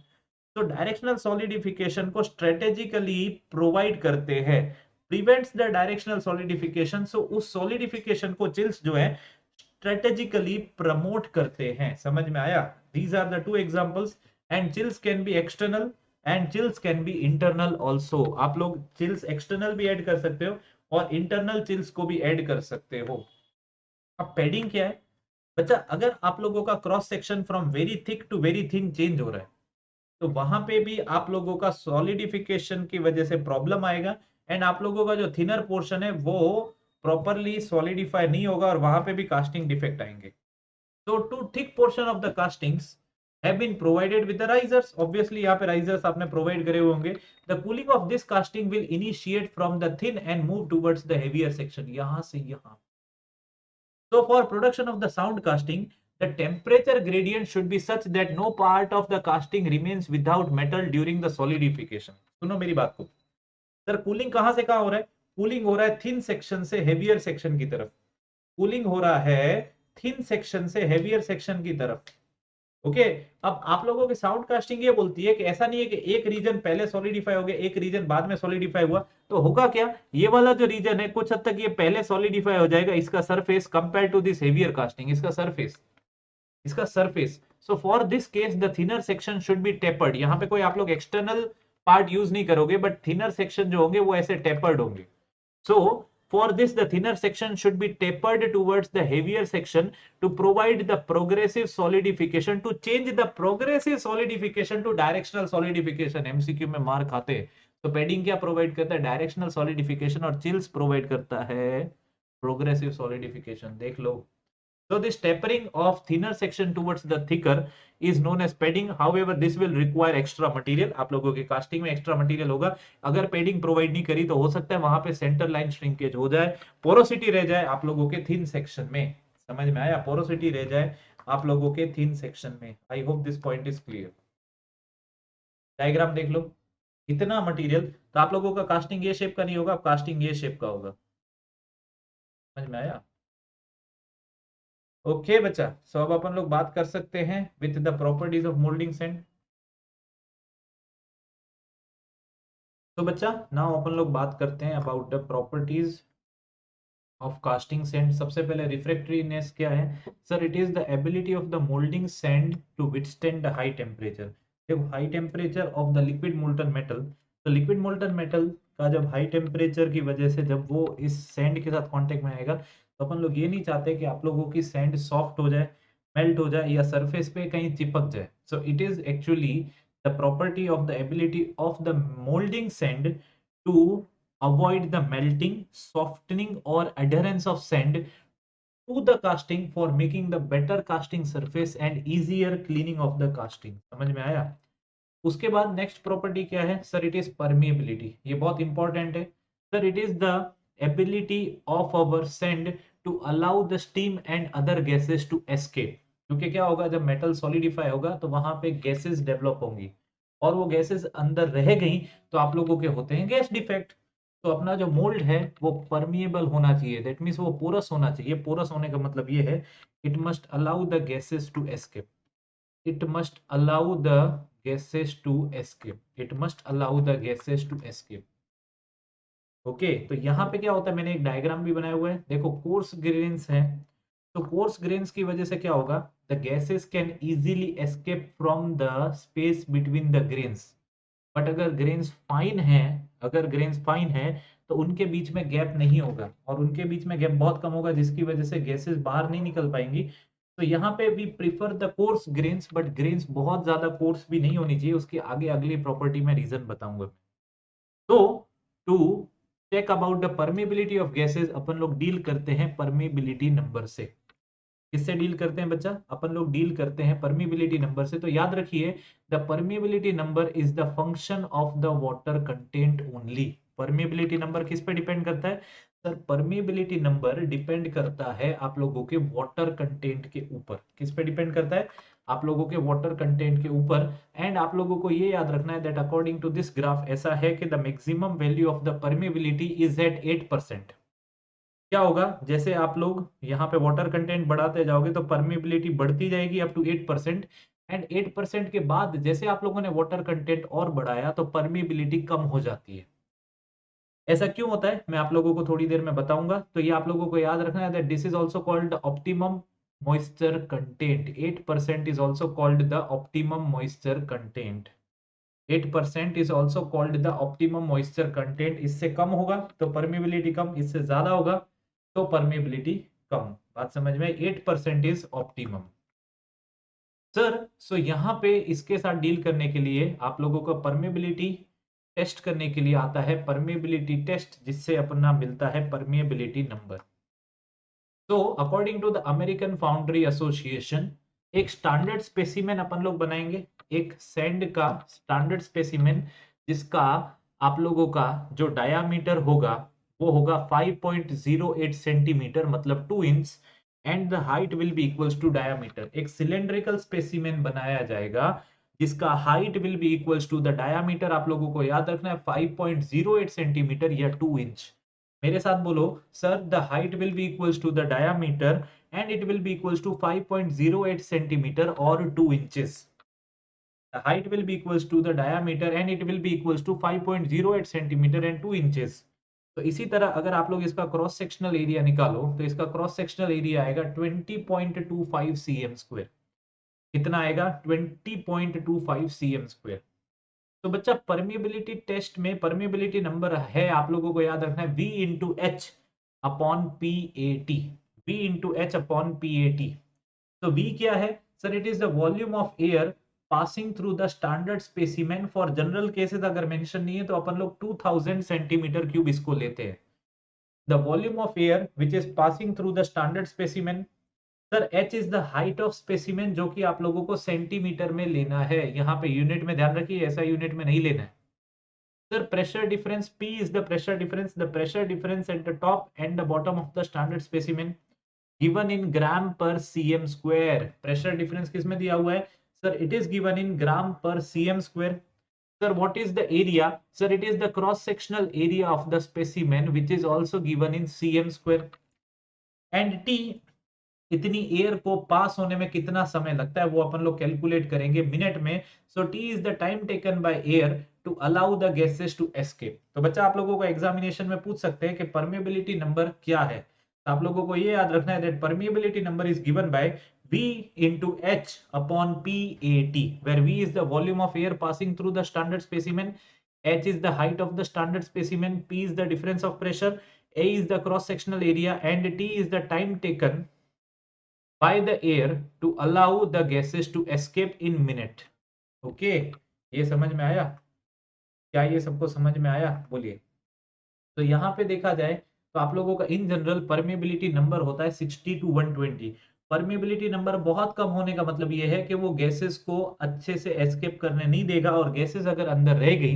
तो डायरेक्शनल सॉलिडिफिकेशन को स्ट्रेटेजिकली प्रोवाइड करते हैं, प्रिवेंट्स द डायरेक्शनल सॉलिडिफिकेशन। सो उस सॉलिडिफिकेशन को चिल्स जो है स्ट्रेटेजिकली प्रमोट करते हैं। समझ में आया? These are the two examples, and chills can be external and chills can be internal also. आप लोग चिल्स एक्सटर्नल भी ऐड कर सकते हो और इंटरनल चिल्स को भी ऐड कर सकते हो। अब पैडिंग क्या है? बच्चा अगर आप लोगों का cross section from very thick to very thin change हो रहा है, तो वहां पे भी आप लोगों का सॉलिडिफिकेशन की वजह से प्रॉब्लम आएगा, एंड आप लोगों का जो थिनर पोर्शन है वो प्रॉपरली सॉलिडिफाई नहीं होगा और वहां पे भी कास्टिंग डिफेक्ट आएंगे. So two thick portion of the castings have been provided with the risers. Obviously यहाँ पे risers आपने provide करे हुए होंगे. The cooling of this casting will initiate from the thin and move towards the heavier section. यहाँ से यहाँ. So for production of the sound casting, the temperature gradient should be such that no part of the casting remains without metal during the solidification. सुनो मेरी बात को. Sir cooling कहां से कहां हो रहा है? कूलिंग हो रहा है थिन सेक्शन से हेवियर सेक्शन की तरफ. कूलिंग हो रहा है थिन सेक्शन से हेवियर सेक्शन की तरफ. ओके. अब आप लोगों की साउंड कास्टिंग ये बोलती है कि ऐसा नहीं है कि एक रीजन पहले सॉलिडिफाई हो गया, एक रीजन बाद में सॉलिडिफाई हुआ. तो होगा क्या, ये वाला जो रीजन है कुछ हद तक ये पहले सॉलिडिफाई हो जाएगा, इसका surface compare to this heavier casting, इसका surface. So for this case the thinner section should be tapered. यहाँ पे कोई आप लोग एक्सटर्नल पार्ट यूज नहीं करोगे, बट थिनर सेक्शन जो होंगे वो ऐसे टेपर्ड होंगे. So for this the thinner section should be tapered towards the heavier section to provide the progressive solidification, to change the progressive solidification to directional solidification. MCQ में मार खाते. तो padding क्या प्रोवाइड करता है? Directional solidification. और chills provide करता है प्रोग्रेसिव सॉलिडिफिकेशन. देख लो. So this tapering of thinner section towards the thicker is known as padding. However, this will require extra material. आप लोगों के कास्टिंग में एक्स्ट्रा मटेरियल होगा. अगर पैडिंग प्रोवाइड नहीं करी तो हो सकता है वहां पे सेंटर लाइन श्रिंकेज हो जाए, पोरोसिटी रह जाए आप लोगों के थिन सेक्शन में. समझ में आया? पोरोसिटी रह जाए आप लोगों के थिन सेक्शन में. आई hope this point is clear. Diagram देख लो. इतना मटेरियल तो आप लोगों का कास्टिंग ये शेप का नहीं होगा, कास्टिंग ये शेप का होगा. समझ में आया? ओके बच्चा. सो अब अपन लोग बात कर सकते हैं with the properties of moulding sand. तो बच्चा नाउ अपन लोग बात करते हैं about the properties of casting sand. सबसे पहले रिफ्रैक्टरीनेस क्या है? Sir it is the ability of the moulding sand to withstand the high temperature. देखो high temperature of the liquid molten metal. तो लिक्विड मोल्टन मेटल का जब high temperature की वजह से जब वो इस सैंड के साथ कांटेक्ट में आएगा, तो अपन लोग ये नहीं चाहते कि आप लोगों की सैंड सॉफ्ट हो जाए, मेल्ट हो जाए या सरफेस पे कहीं चिपक जाए. So it is actually the property of the ability of the moulding sand to avoid the melting, softening or adherence of sand to the casting for making the better casting surface and easier cleaning of the casting. समझ में आया? उसके बाद next property क्या है? Sir it is permeability. ये बहुत important है. Sir it is the ability of our sand to allow the steam and other gases to escape. क्योंकि क्या होगा, जब मेटल सॉलिडिफाई होगा तो वहां पे गैसेस डेवलप होंगी, और वो गैसेस अंदर रह गई तो आप लोगों के होते हैं गैस डिफेक्ट. तो अपना जो मोल्ड है वो परमिएबल होना चाहिए. दैट मीन्स वो पोरस होना चाहिए. पोरस होने का मतलब ये है, it must allow the gases to escape. it must allow the gases to escape. it must allow the gases to escape. Okay. तो यहाँ पे क्या होता है, मैंने एक डायग्राम भी बनाया हुआ है. देखो कोर्स ग्रेन्स हैं, तो कोर्स ग्रेन्स की वजह से क्या होगा, the gases can easily escape from the space between the grains. But अगर ग्रेन्स फाइन है तो उनके बीच में गैप नहीं होगा, और उनके बीच में गैप बहुत कम होगा, जिसकी वजह से गैसेस बाहर नहीं निकल पाएंगी. तो यहाँ पे we prefer the coarse grains, but grains बहुत ज्यादा कोर्स भी नहीं होनी चाहिए. उसकी आगे अगली प्रॉपर्टी में रीजन बताऊंगा. तो to check about the permeability of gases अपन लोग डील करते हैं परमिबिलिटी नंबर से. किससे डील करते हैं बच्चा? अपन लोग डील करते हैं परमिबिलिटी नंबर से. तो याद रखिए, the permeability number is the function of the water content only. Permeability number किस पे डिपेंड करता है? सर परमिबिलिटी नंबर डिपेंड करता है आप लोगों के वाटर कंटेंट के ऊपर. किस पे डिपेंड करता है? आप लोगों के वाटर कंटेंट के ऊपर. एंड आप लोगों को ये याद रखना है that according to this graph ऐसा है कि the maximum value of the permeability is at 8%. क्या होगा, जैसे आप लोग यहाँ पे वाटर कंटेंट बढ़ाते जाओगे तो परमिबिलिटी बढ़ती जाएगी अप टू 8%. एंड 8% के बाद जैसे आप लोगों ने वाटर कंटेंट और बढ़ाया तो परमिबिलिटी कम हो जाती है. ऐसा क्यों होता है मैं आप लोगों को थोड़ी देर में बताऊंगा. तो ये आप लोगों को याद रखना है that this is also called optimum moisture content. 8% is also called the optimum moisture content. 8% is also called the optimum moisture content. इससे कम होगा तो परमिबिलिटी कम, इससे ज्यादा होगा तो परमिबिलिटी कम. बात समझ में? 8% इज ऑप्टिमम। सर सो यहाँ पे इसके साथ डील करने के लिए आप लोगों का परमेबिलिटी टेस्ट करने के लिए आता है परमेबिलिटी टेस्ट, जिससे अपना मिलता है परमेबिलिटी नंबर। तो according to the American foundry association एक स्टैंडर्ड स्पेसिमेन अपन लोग बनाएंगे, एक सैंड का स्टैंडर्ड स्पेसिमेन, जिसका आप लोगों का जो डायामीटर होगा वो होगा 5.08 सेंटीमीटर, मतलब 2 inch, and the height will be equals to diameter. एक सिलेंड्रिकल स्पेसिमेन बनाया जाएगा जिसका height will be equals to the diameter, आप लोगों को याद रखना है 5.08 सेंटीमीटर या 2 इंच। मेरे साथ बोलो sir, the height will be equals to the diameter and it will be equals to 5.08 centimetre और 2 inches. The height will be equals to the diameter and it will be equals to 5.08 centimetre and 2 inches. तो इसी तरह अगर आप लोग इसका cross sectional area निकालो तो इसका क्रॉस सेक्शनल एरिया आएगा 20.25 cm स्क्वायर। कितना आएगा? 20.25 cm स्क्वायर। तो बच्चा परमिएबिलिटी टेस्ट में परमिएबिलिटी नंबर है, आप लोगों को याद रखना है V into H upon P A T. V into H upon P A T. तो V क्या है sir? It is the volume of air passing through the standard specimen. For general cases अगर मेंशन नहीं है तो अपन लोग 2000 centimetre cube इसको लेते हैं। The volume of air which is passing through the standard specimen. Sir h is the height of specimen, जो कि आप लोगों को सेंटीमीटर में लेना है। यहाँ पे यूनिट में ध्यान रखिए, ऐसा यूनिट में नहीं लेना है। Sir pressure difference P is the pressure difference, the pressure difference at the top and the bottom of the standard specimen given in gram per cm square. Pressure difference किस में दिया हुआ है sir? It is given in gram per cm square. Sir what is the area? Sir it is the cross sectional area of the specimen which is also given in cm square. And T, इतनी air को pass होने में कितना समय लगता है वो अपन लोग कैलकुलेट करेंगे मिनट में। So T is the time taken by air to allow the gases to escape. तो बच्चा आप लोगों को एग्जामिनेशन में पूछ सकते हैं कि परमिएबिलिटी नंबर क्या है। तो आप लोगों को ये याद रखना है that permeability number is given by V into H upon PAT, where V is the volume of air passing through the standard specimen, H is the height of the standard specimen, P is the difference of pressure, A is the cross sectional area, and T is the time taken by the air to allow the gases to escape in minute। Okay, ये समझ में आया? क्या ये सबको समझ में आया? बोलिए। तो यहाँ पे देखा जाए तो आप लोगों का इन जनरल परमेबिलिटी नंबर होता है 60 to 120। परमेबिलिटी नंबर बहुत कम होने का मतलब ये है कि वो गैसेस को अच्छे से एस्केप करने नहीं देगा, और गैसेस अगर अंदर रह गई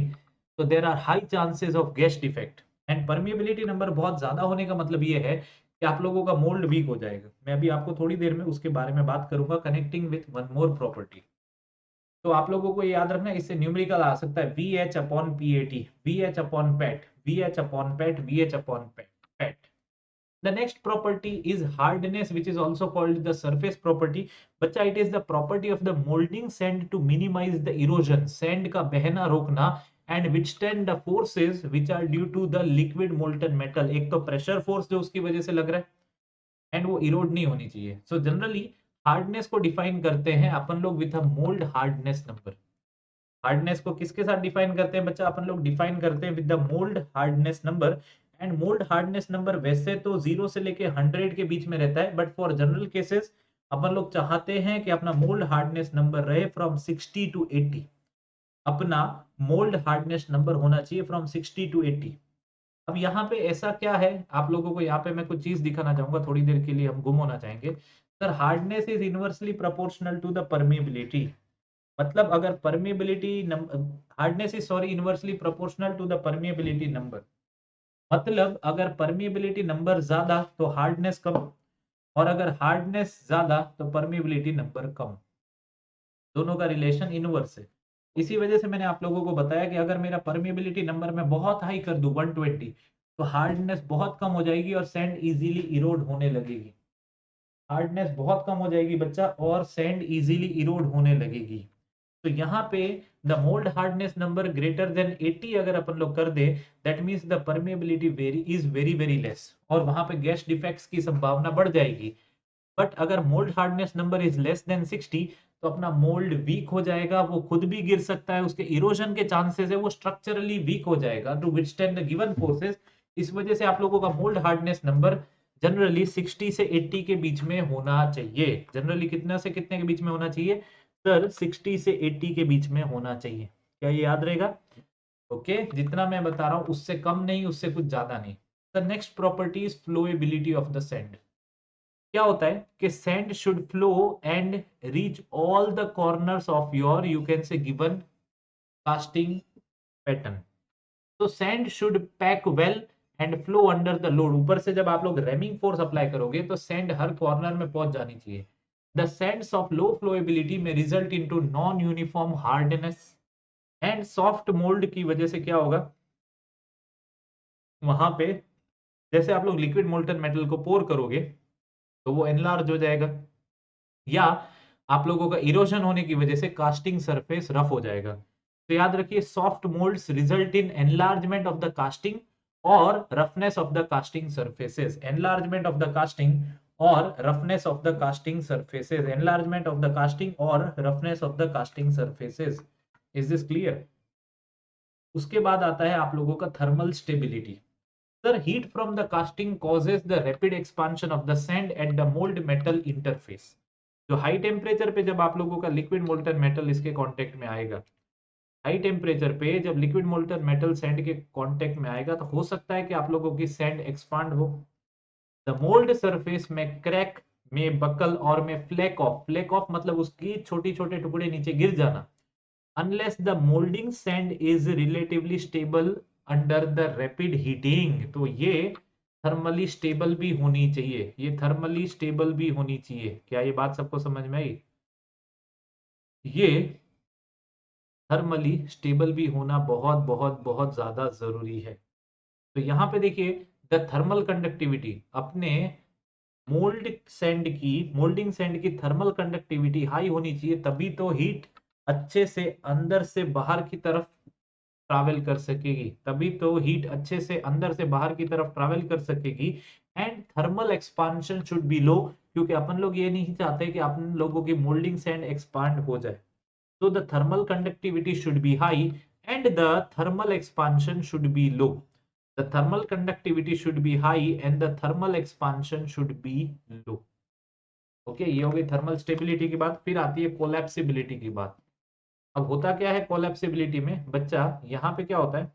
तो there are high chances of gas defect. And permeability number बहुत ज्यादा होने का मतलब ये है कि आप लोगों का मोल्ड वीक हो जाएगा। मैं अभी आपको थोड़ी देर में उसके बारे में बात करूंगा, connecting with one more property. तो आप लोगों को याद रखना है, इससे न्यूमेरिकल आ सकता है VH upon PAT, VH upon PAT, VH upon PAT, VH upon PAT. The next property is hardness, which is also called the surface property। बच्चा, it is the property of the molding sand to minimize the erosion, sand का बहना रोकना, and withstand the forces which are due to the liquid molten metal। एक तो pressure force जो उसकी वजह से लग रहा है, and वो erode नहीं होनी चाहिए। So generally हार्डनेस को डिफाइन करते हैं अपन लोग with a mould hardness number. Hardness को किसके साथ डिफाइन करते हैं बच्चा? अपन लोग डिफाइन करते हैं with the mould hardness number. And mould hardness number वैसे तो 0 से लेके 100 के बीच में रहता है, बट फॉर जनरल केसेस अपन लोग चाहते हैं कि अपना मोल्ड हार्डनेस नंबर रहे फ्रॉम 60 to 80। अपना मोल्ड हार्डनेस नंबर होना चाहिए फ्रॉम 60 to 80। अब यहाँ पे ऐसा क्या है, आप लोगों को यहाँ पे मैं कुछ चीज दिखाना चाहूंगा, थोड़ी देर के लिए हम गुम होना चाहेंगे। Sir hardness is inversely proportional to the permeability. मतलब अगर permeability hardness is sorry inversely proportional to the permeability number. मतलब अगर परमिएबिलिटी नंबर ज्यादा तो हार्डनेस कम, और अगर हार्डनेस ज्यादा तो परमिएबिलिटी नंबर कम। दोनों का रिलेशन इनवर्स है। इसी वजह से मैंने आप लोगों को बताया कि अगर मेरा परमिएबिलिटी नंबर मैं बहुत हाई कर दूं 120, तो हार्डनेस बहुत कम हो जाएगी और सैंड इजीली इरोड होने लगेगी। हार्डनेस बहुत कम हो जाएगी बच्चा, और सैंड इजीली इरोड होने लगेगी। तो यहाँ पे the mould hardness number greater than 80 अगर अपन लोग कर दे, that means the permeability is very very less, और वहां पे गैस डिफेक्ट्स की संभावना बढ़ जाएगी। बट अगर mould hardness number is less than 60, तो अपना मोल्ड वीक हो जाएगा, वो खुद भी गिर सकता है, उसके इरोजन के चांसेस है, वो स्ट्रक्चरली वीक हो जाएगा to withstand the given forces. इस वजह से आप लोगों का मोल्ड हार्डनेस नंबर जनरली 60 से 80 के बीच में होना चाहिए। जनरली कितना से कितने के बीच में होना चाहिए सर? 60 से 80 के बीच में होना चाहिए। क्या ये याद रहेगा? ओके, जितना मैं बता रहा हूं उससे कम नहीं, उससे कुछ ज्यादा नहीं। The next property is flowability of the sand. क्या होता है कि sand should flow and reach all the corners of your you can say given casting pattern. तो sand should pack well and flow under the load. ऊपर से जब आप लोग रेमिंग फोर्स अप्लाई करोगे तो सैंड हर कॉर्नर में पहुंच जानी चाहिए। The sands of low flowability में result into non uniform hardness and soft mould की वजह से क्या होगा वहां पे, जैसे आप लोग लिक्विड मोल्टन मेटल को पोर करोगे तो वो एनलार्ज हो जाएगा, या आप लोगों का इरोजन होने की वजह से कास्टिंग सरफेस रफ हो जाएगा। तो याद रखिए soft moulds result in enlargement of the casting और roughness of the casting surfaces. Enlargement of the casting और roughness of the casting surfaces. Enlargement of the casting और roughness of the casting surfaces. Is this clear? उसके बाद आता है आप लोगों का thermal stability. Sir heat from the casting causes the rapid expansion of the sand at the mould metal interface. जो high temperature पे जब आप लोगों का लिक्विड मोल्टन मेटल इसके कांटेक्ट में आएगा, हाई टेम्परेचर पे जब लिक्विड मोल्टन मेटल सैंड के कांटेक्ट में आएगा तो हो सकता है कि आप लोगों की सैंड एक्सपांड हो। द मोल्ड सरफेस में क्रैक, में बकल और में फ्लेक ऑफ। फ्लेक ऑफ मतलब उसकी छोटी छोटे टुकड़े नीचे गिर जाना। Unless the moulding sand is relatively stable under the rapid heating. तो ये थर्मली स्टेबल भी होनी चाहिए, ये थर्मली स्टेबल भी होनी चाहिए। क्या ये बात सबको समझ में आई? ये थर्मली स्टेबल भी होना बहुत बहुत बहुत ज्यादा जरूरी है। तो यहां पे देखिए द थर्मल कंडक्टिविटी, अपने मोल्डिंग सैंड की थर्मल कंडक्टिविटी हाई होनी चाहिए, तभी तो हीट अच्छे से अंदर से बाहर की तरफ ट्रैवल कर सकेगी, तभी तो हीट अच्छे से अंदर से बाहर की तरफ ट्रैवल कर सकेगी। And thermal expansion should be low, क्योंकि अपन लोग ये नहीं चाहते कि अपन लोगों की मोल्डिंग सैंड एक्सपांड हो जाए। So the thermal conductivity should be high and the thermal expansion should be low. The thermal conductivity should be high and the thermal expansion should be low. Okay ये हो गई thermal stability की बात। फिर आती है कोलैप्सिबिलिटी की बात। अब होता क्या है कोलैप्सिबिलिटी में बच्चा, यहाँ पे क्या होता है,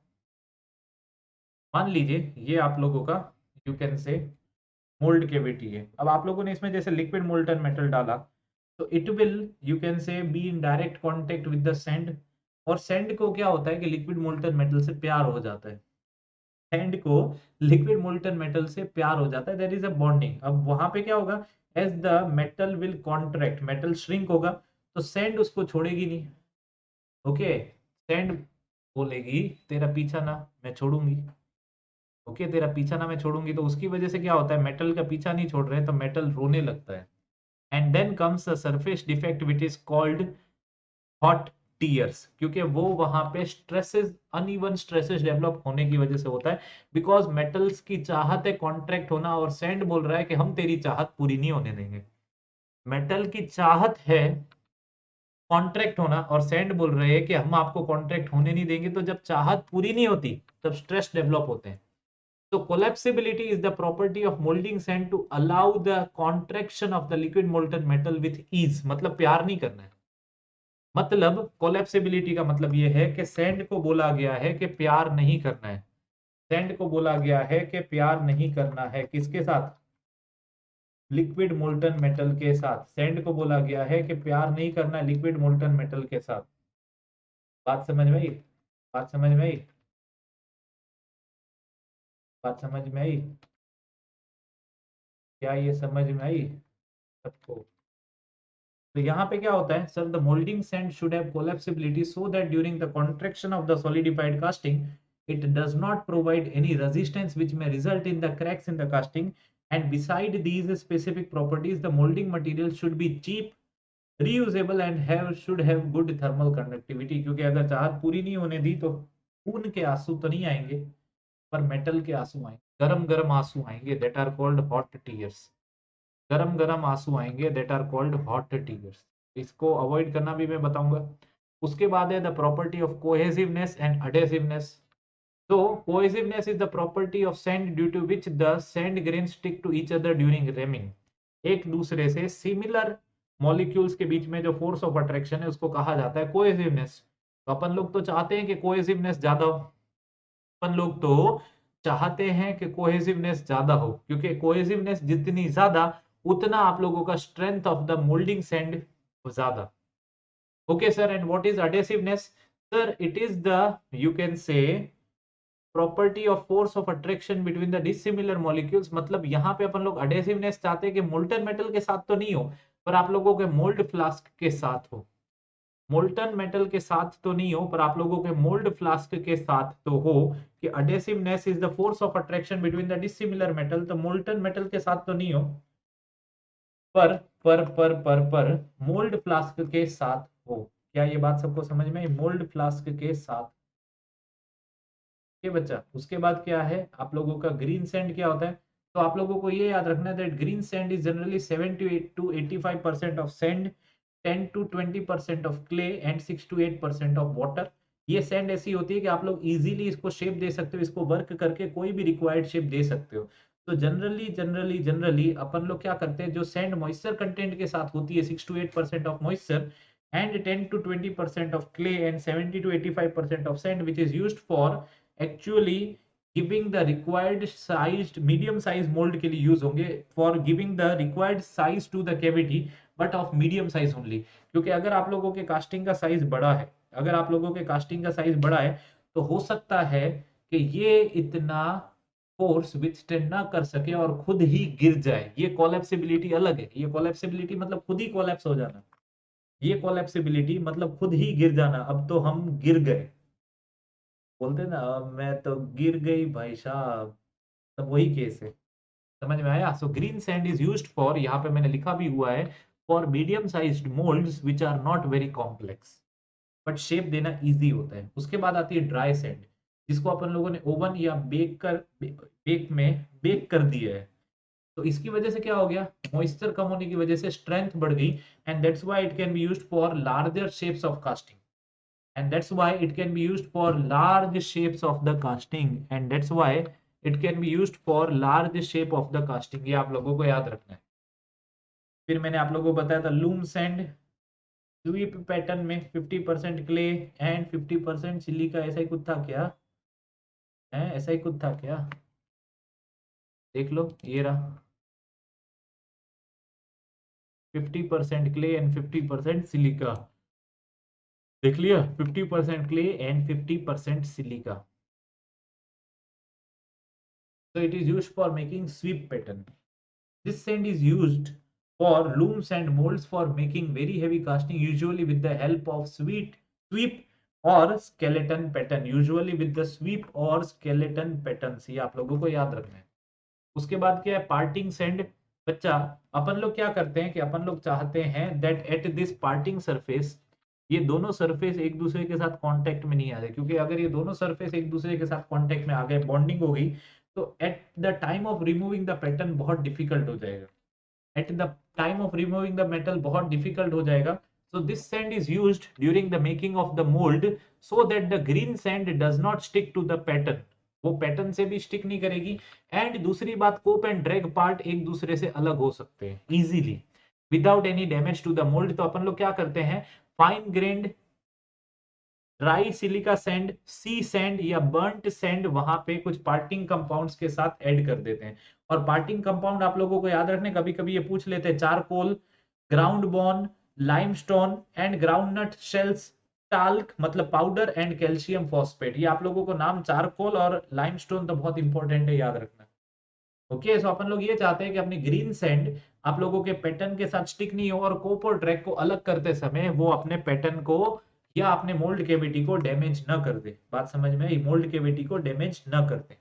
मान लीजिए ये आप लोगों का यू कैन से मोल्ड केविटी है। अब आप लोगों ने इसमें जैसे लिक्विड मोल्टन मेटल डाला तो इट विल यू कैन से be in direct contact with the sand. और सैंड को क्या होता है कि लिक्विड मोल्टन मेटल से प्यार हो जाता है। सैंड को लिक्विड मोल्टन मेटल से प्यार हो जाता है, देयर इज अ बॉन्डिंग। अब वहां पे क्या होगा, as the metal will contract, metal shrink होगा तो सैंड उसको छोड़ेगी नहीं। ओके, सैंड बोलेगी तेरा पीछा ना मैं छोड़ूंगी। ओके, तेरा पीछा ना मैं छोड़ूंगी, तो उसकी वजह से क्या होता है, मेटल का पीछा नहीं छोड़ रहे तो मेटल रोने लगता है। And then comes a surface defect which is called hot tears, क्योंकि वो वहां पे स्ट्रेसेस, अनइवन स्ट्रेसेस डेवलप होने की वजह से होता है। बिकॉज मेटल्स की चाहत है कॉन्ट्रैक्ट होना और सैंड बोल रहा है कि हम तेरी चाहत पूरी नहीं होने देंगे। मेटल की चाहत है कॉन्ट्रैक्ट होना और सैंड बोल रहे हैं कि हम आपको कॉन्ट्रैक्ट होने नहीं देंगे। तो जब चाहत पूरी नहीं होती तब स्ट्रेस डेवलप होते हैं। तो collapsibility is the property of molding sand to allow the contraction of the liquid molten metal with ease। मतलब प्यार नहीं करना है। मतलब कोलैप्सिबिलिटी का मतलब यह है कि सैंड को बोला गया है कि प्यार नहीं करना है। सैंड को बोला गया है कि प्यार नहीं करना है किसके साथ, लिक्विड मोल्टन मेटल के साथ। सैंड को बोला गया है कि प्यार नहीं करना लिक्विड मोल्टन मेटल के साथ। बात समझ में आई? बात समझ में आई? बात समझ में आई? क्या ये समझ में आई सबको? तो यहाँ पे क्या होता है sir, the moulding sand should have collapsibility so that during the contraction of the solidified casting it does not provide any resistance which may result in the cracks in the casting. And beside these specific properties, the molding material should be cheap, reusable and should have good thermal conductivity। क्योंकि अगर चाहत पूरी नहीं होने दी तो खून के आंसू तो नहीं आएंगे पर मेटल के आंसू आएंगे, गरम गरम आंसू आएंगे, that are called hot tears। गरम गरम आंसू आएंगे, that are called hot tears. इसको अवॉइड करना भी मैं बताऊंगा। उसके बाद है the property of cohesiveness and adhesiveness. So cohesiveness is the property of sand due to which the sand grains stick to each other during ramming. एक दूसरे से सिमिलर मॉलिक्यूल्स के बीच में जो फोर्स ऑफ अट्रैक्शन है उसको कहा जाता है कोहेसिवनेस। तो अपन लोग तो चाहते हैं कि कोहेसिवनेस ज्यादा हो, अपन लोग तो चाहते हैं कि कोहेसिवनेस ज्यादा हो, क्योंकि कोहेसिवनेस जितनी ज्यादा उतना आप लोगों का strength of the moulding sand ज्यादा। Okay sir, and what is adhesiveness? Sir it is the, you can say, property of force of attraction between the dissimilar molecules. मतलब यहाँ पे अपन लोग अडेसिवनेस चाहते हैं कि मोल्टन मेटल के साथ तो नहीं हो, पर आप लोगों के मोल्ड फ्लास्क के साथ हो। मोल्टन मेटल के साथ तो नहीं हो, पर आप लोगों के मोल्ड फ्लास्क के साथ तो हो, कि adhesiveness is the force of attraction between the dissimilar metal. तो मोल्टन मेटल के साथ तो नहीं हो, पर मोल्ड फ्लास्क के साथ हो। क्या ये बात सबको समझ में आई? मोल्ड फ्लास्क के साथ। ये बच्चा, उसके बाद क्या है आप लोगों का ग्रीन सैंड क्या होता है? तो आप लोगों को ये याद रखना है that green sand is generally 70 to 85% of sand, 10 to 20% of clay and 6 to 8% of water. ये सैंड ऐसी होती है कि आप लोग इजीली इसको शेप दे सकते हो, इसको वर्क करके कोई भी रिक्वायर्ड शेप दे सकते हो। तो जनरली अपन लोग क्या करते हैं, जो सैंड मॉइस्चर कंटेंट के साथ होती है 6 to 8% of moisture and 10 to 20% of clay and 70 to 85% of sand, which is used for actually giving the required sized medium size mold के लिए यूज होंगे, for giving the required size to the cavity but of medium size only। क्योंकि अगर आप लोगों के casting का size बड़ा है, अगर आप लोगों के कास्टिंग का साइज बड़ा है, तो हो सकता है कि ये इतना फोर्स विथस्टैंड ना कर सके और खुद ही गिर जाए। ये कोलैप्सिबिलिटी अलग है। ये कोलैप्सिबिलिटी मतलब खुद ही कोलैप्स हो जाना, ये कोलैप्सिबिलिटी मतलब खुद ही गिर जाना। अब तो हम गिर गए, बोलते ना मैं तो गिर गई भाई साहब, तब वही केस है। समझ में आया? So green sand is used for, यहाँ पे मैंने लिखा भी हुआ है, for medium sized moulds which are not very complex, but shape देना इजी होता है। उसके बाद आती है ड्राई सैंड, जिसको अपन लोगों ने ओवन या बेक कर दिया है। तो इसकी वजह से क्या हो गया, मॉइस्चर कम होने की वजह से स्ट्रेंथ बढ़ गई, and that's why it can be used for larger shapes of casting, and that's why it can be used for large shapes of the casting, and that's why it can be used for large shape of the casting। ये आप लोगों को याद रखना है। फिर मैंने आप लोगों को बताया था लूम सैंड, स्वीप पैटर्न में 50% क्ले एंड 50% सिलिका, ऐसा ही कुछ था क्या है? ऐसा ही कुछ था क्या? देख लो, ये रहा 50% क्ले एंड 50% सिलिका। देख लिया, 50% clay and 50% silica. So it is used for making sweep pattern. This sand is used for looms and molds for making very heavy casting, usually with the help of sweep or skeleton pattern, usually with the sweep or skeleton patterns। ये आप लोगों को याद रखना है। उसके बाद क्या है, पार्टिंग सैंड। बच्चा, अपन लोग क्या करते हैं कि अपन लोग चाहते हैं that at this parting surface, ये दोनों सरफेस एक दूसरे के साथ कांटेक्ट में नहीं आ रहे, क्योंकि अगर ये दोनों सरफेस एक दूसरे के साथ कांटेक्ट में आ गए, बॉन्डिंग हो गई, तो at the time of removing the pattern बहुत डिफिकल्ट हो जाएगा। At the time of removing the metal बहुत डिफिकल्ट हो जाएगा। So this sand is used during the making of the mold so that the green sand does not stick to the pattern, वो pattern से भी stick नहीं करेगी। And दूसरी बात, कोप एंड ड्रैग पार्ट एक दूसरे से अलग हो सकते हैं easily without any damage to the mould. तो अपन लोग क्या करते हैं, fine grained dry silica sand, sea sand या बर्न्ट सैंड वहां पे कुछ पार्टिंग कंपाउंड्स के साथ ऐड कर देते हैं। और पार्टिंग कंपाउंड आप लोगों को याद रखने, कभी कभी ये पूछ लेते हैं, charcoal, ground bone, limestone and groundnut shells, talc मतलब पाउडर एंड कैल्शियम फॉस्फेट। ये आप लोगों को नाम चारकोल और लाइमस्टोन तो बहुत इंपॉर्टेंट है, याद रखना। ओके, सो अपन लोग ये चाहते हैं कि अपनी ग्रीन सैंड आप लोगों के पैटर्न के साथ स्टिक नहीं हो, और कोप और ड्रैग को अलग करते समय वो अपने पैटर्न को या अपने मोल्ड केविटी को डैमेज न कर दे। बात समझ में आई? मोल्ड केविटी को डैमेज न कर दे।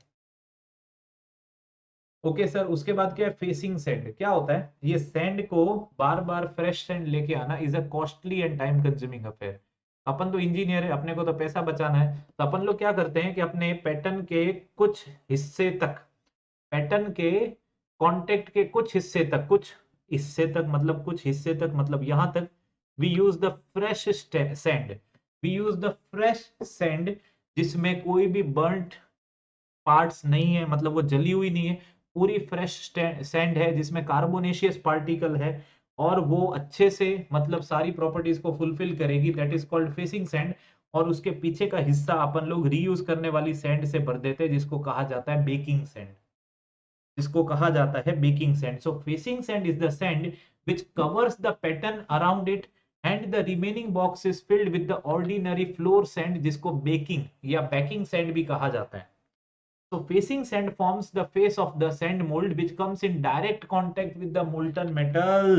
ओके सर, उसके बाद क्या है, फेसिंग सैंड। क्या होता है, ये सैंड को बार बार फ्रेश सैंड लेके आना is a costly and time consuming affair. अपन तो इंजीनियर है, अपने को तो पैसा बचाना है, तो अपन लोग क्या करते हैं कि अपने पैटर्न के कुछ हिस्से तक, पैटर्न के कांटेक्ट के कुछ हिस्से तक, कुछ हिस्से तक मतलब कुछ हिस्से तक मतलब यहां तक, we use the fresh sand, we use the fresh sand जिसमें कोई भी बर्न्ट पार्ट्स नहीं है, मतलब वो जली हुई नहीं है, पूरी फ्रेश सैंड है जिसमें कार्बोनेशियस पार्टिकल है और वो अच्छे से मतलब सारी प्रॉपर्टीज को फुलफिल करेगी, that is called facing sand. और उसके पीछे का हिस्सा अपन लोग रीयूज करने वाली सैंड से भर देते हैं जिसको कहा जाता है बेकिंग सैंड, जिसको कहा जाता है baking sand. So facing sand is the sand which covers the pattern around it and the remaining box is filled with the ordinary floor sand जिसको बेकिंग या बैकिंग सैंड भी कहा जाता है। So facing sand forms the face of the sand mold which comes in direct contact with the molten metal।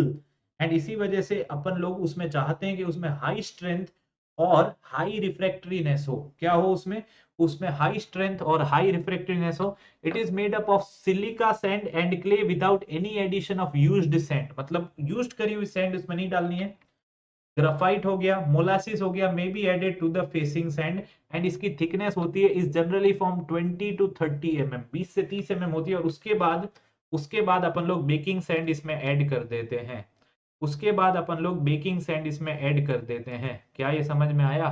and इसी वजह से अपन लोग उसमें चाहते हैं कि उसमें हाई स्ट्रेंथ और हाई रिफ्रैक्टरीनेस हो। क्या हो उसमें? उसमें हाई स्ट्रेंथ और हाई रिफ्रैक्टरीनेस हो। It is made up of silica sand and clay without any addition of used sand, मतलब यूज्ड करी हुई सैंड उसमें नहीं डालनी है। ग्राफाइट हो गया, मोलासिस हो गया, may be added to the facing sand. And इसकी थिकनेस होती है is generally from 20 to 30 mm, 20 से 30 mm होती है। और उसके बाद अपन लोग बेकिंग सैंड इसमें ऐड कर देते हैं। उसके बाद अपन लोग बेकिंग सैंड इसमें ऐड कर देते हैं। क्या ये समझ में आया?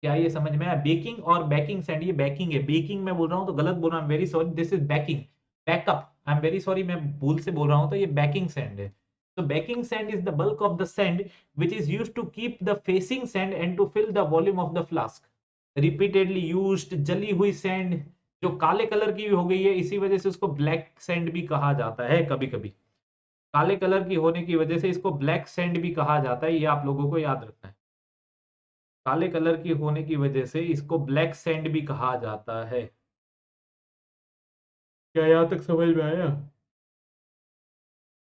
क्या ये समझ में आया? बेकिंग और बैकिंग सैंड, ये बैकिंग है, बेकिंग मैं बोल रहा हूँ तो गलत बोल रहा हूँ, very sorry, this is banking, backup, I am very sorry, मैं भूल से बोल रहा हूँ, तो ये बैकिंग सैंड है। So baking sand is the bulk of the sand which is used to keep the facing sand and to fill the volume of the flask। Repeatedly used जली हुई सैंड जो काले कलर की हो गई है, इसी वजह से उसको ब्लैक सैंड भी कहा जाता है। कभी कभी काले कलर की होने की वजह से इसको ब्लैक सैंड भी कहा जाता है, ये आप लोगों को याद रखना है। काले कलर की होने की वजह से इसको ब्लैक सैंड भी कहा जाता है। क्या यहाँ तक समझ में आया?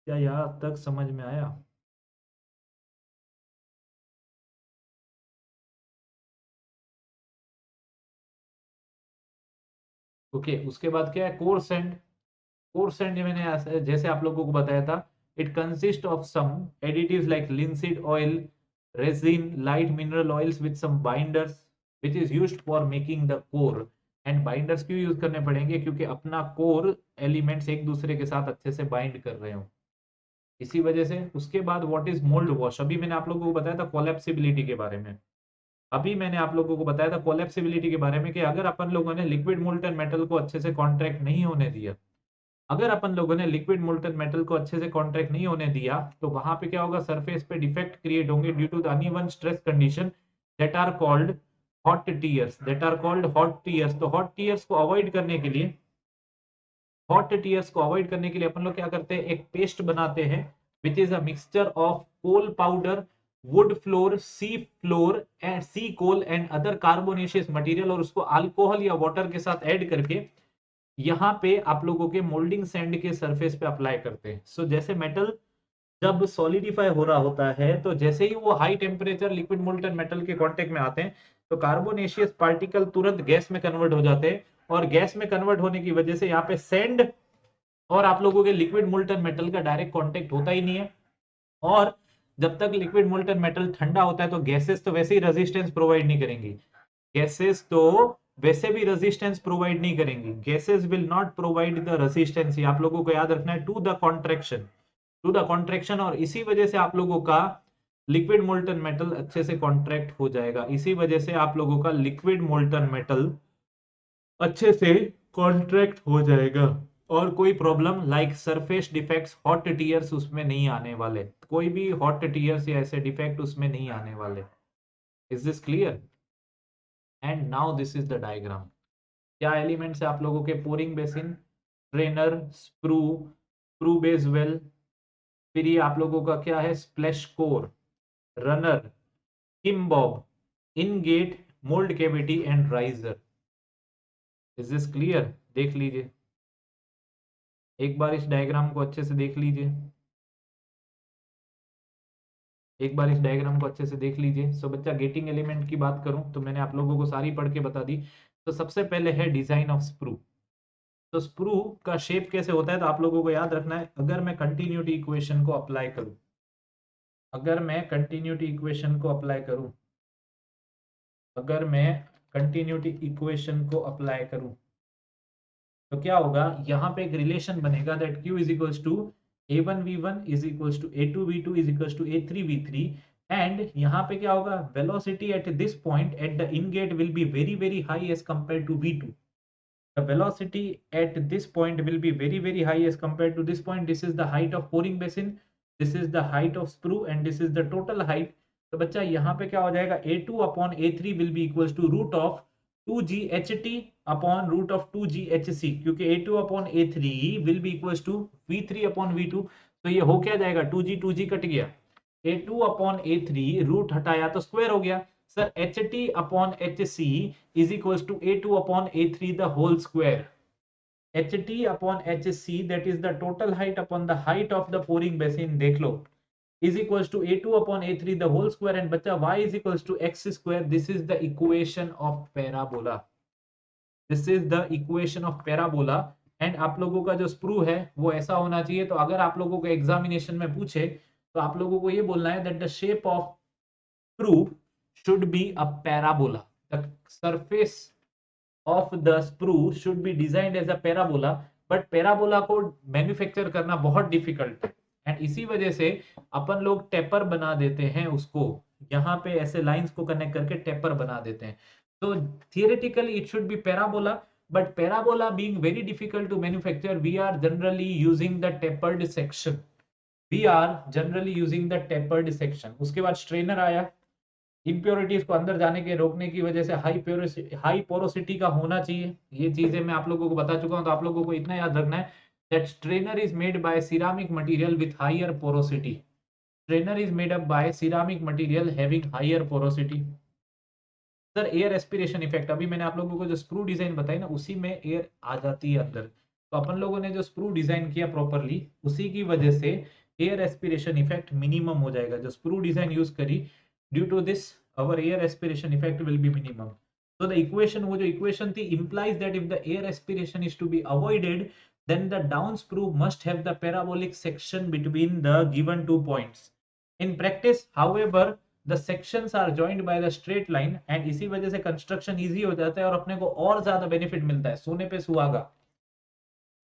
क्या यहाँ तक समझ में आया? ओके, उसके बाद क्या है? Core sand. कोर सैंड मैंने जैसे आप लोगों को बताया था, it consist of some additives like linseed oil, resin, light mineral oils with some binders which is used for making the core. And binders क्यों यूज करने पड़ेंगे? क्योंकि अपना कोर एलिमेंट्स एक दूसरे के साथ अच्छे से बाइंड कर रहे हो, इसी वजह से। उसके बाद व्हाट इज मोल्ड वॉश? अभी मैंने आप लोगों को बताया था कोलैप्सिबिलिटी के बारे में। अभी मैंने आप लोगों को बताया था कोलैप्सिबिलिटी के बारे में कि अगर अपन लोगों ने लिक्विड मोल्टन मेटल को अच्छे से कॉन्ट्रैक्ट नहीं होने दिया, अगर अपन लोगों ने लिक्विड मोल्टन मेटल को अच्छे से कॉन्ट्रैक्ट नहीं होने दिया, तो वहां पे क्या होगा? सरफेस पे डिफेक्ट क्रिएट होंगे due to the uneven stress condition that are called hot tears, that are called hot tears. तो हॉट टीयर्स को अवॉइड करने के लिए, हॉट टीयर्स को अवॉइड करने के लिए अपन लोग क्या करते हैं? एक पेस्ट बनाते हैं which is a mixture of coal powder, wood flour, sea flour and sea coal and other carbonaceous material, और उसको अल्कोहल या वाटर के साथ ऐड करके यहाँ पे आप लोगों के मोल्डिंग सैंड के सरफेस पे अप्लाई करते हैं। सो जैसे मेटल जब सॉलिडिफाई हो रहा होता है, तो जैसे ही वो high temperature liquid molten metal के कांटेक्ट में आते हैं, तो कार्बोनेशियस पार्टिकल तुरंत गैस में कन्वर्ट हो जाते हैं। और गैस में कन्वर्ट होने की वजह से यहाँ पे सैंड और आप लोगों के लिक्विड मोल्टन मेटल का डायरेक्ट कांटेक्ट होता ही नहीं है। और जब तक लिक्विड मोल्टन मेटल ठंडा होता है, तो गैसेस तो वैसे ही रेजिस्टेंस प्रोवाइड नहीं करेंगी, गैसेस तो वैसे भी रेजिस्टेंस प्रोवाइड नहीं करेंगी, gases will not provide the resistance. आप लोगों को याद रखना है, to the contraction, to the contraction. और इसी वजह से आप लोगों का लिक्विड मोल्टन मेटल अच्छे से कॉन्ट्रैक्ट हो जाएगा, इसी वजह से आप लोगों का लिक्विड मोल्टन मेटल अच्छे से कॉन्ट्रैक्ट हो जाएगा। और कोई problem like surface defects, hot tears उसमें नहीं आने वाले, कोई भी हॉट टीयर्स या ऐसे डिफेक्ट उसमें नहीं आने वाले। Is this clear? And now this is the diagram. क्या एलिमेंट्स है आप लोगों के? Pouring basin, strainer, sprue, sprue base well, फिर ये आप लोगों का क्या है? Splash core, runner, skim bob, in gate, mould cavity and riser. Is this clear? देख लीजिए एक बार इस डायग्राम को अच्छे से देख लीजिए, एक बार इस डायग्राम को अच्छे से देख लीजिए। सो बच्चा, गेटिंग एलिमेंट की बात करूं तो मैंने आप लोगों को सारी पढ़ के बता दी। तो सबसे पहले है डिजाइन ऑफ स्प्रू। तो स्प्रू का शेप कैसे होता है, तो आप लोगों को याद रखना है, अगर मैं कंटिन्यूटी इक्वेशन को अप्लाई करूं, अगर मैं कंटिन्यूटी इक्वेशन को अप्लाई करूं, अगर मैं कंटिन्यूटी इक्वेशन को अप्लाई करूं, तो क्या होगा? यहाँ पे एक रिलेशन बनेगा that Q is equals to A1V1 is equals to A2V2 is equals to A3V3। And यहाँ पे क्या होगा? Velocity at this point at the in gate will be very very high as compare to V2। the velocity at this point will be very very high as compared to this point. This is the height of pouring basin, this is the height of sprue and this is the total height. तो बच्चा यहाँ पे क्या हो जाएगा, A2 upon A3 will be equals to root of 2GHT upon root of 2GHC, क्योंकि A2 upon A3 will be equals to V3 upon V2. तो ये हो क्या जाएगा, 2G कट गया, A2 upon A3 रूट हटाया तो स्क्वायर हो गया. Sir, HT upon HC is equals to A2 upon A3 the whole square. HT upon HC, that is the total height upon the height of the pouring basin, देख लो, is equals to A2 upon A3 the whole square, and बच्चा y is equals to x square. This is the equation of parabola. This is the equation of parabola. And आप लोगों का जो sprue है वो ऐसा होना चाहिए. तो अगर आप लोगों को एग्जामिनेशन में पूछे तो आप लोगों को ये बोलना है that the shape of sprue should be a parabola. The surface of the sprue should be designed as a parabola, but parabola को मैन्युफैक्चर करना बहुत डिफिकल्ट है एंड इसी वजह से अपन लोग टेपर बना देते हैं उसको, यहाँ पे ऐसे लाइंस को कनेक्ट करके टेपर बना देते हैं. तो theoretically it should be parabola, but parabola being very difficult to manufacture, we are generally using the tapered section. We are generally using the tapered section. उसके बाद स्ट्रेनर आया, इम्प्योरिटीज को अंदर जाने के रोकने की वजह से हाई पोरोसिटी का होना चाहिए. ये चीजें मैं आप लोगों को बता चुका हूं. तो आप लोगों को इतना याद रखना है that strainer is made by ceramic material with higher porosity. Strainer is made up by ceramic material having higher porosity. Sir air aspiration effect, अभी मैंने आप लोगों को जो स्क्रू डिजाइन बताई ना उसी में एयर आ जाती है अंदर. तो अपन लोगों ने जो स्क्रू डिजाइन किया प्रॉपरली उसी की वजह से एयर एस्पिरेशन इफेक्ट मिनिमम हो जाएगा. जो स्क्रू डिजाइन यूज करी, due to this our air aspiration effect will be minimum. So the equation, वो जो equation थी, implies that if the air aspiration is to be avoided then the down sprue must have the parabolic section between the given 2 points. In practice however the sections are joined by the straight line and इसी वजह से construction easy हो जाता है और अपने को और ज्यादा benefit मिलता है, सोने पे सुहागा.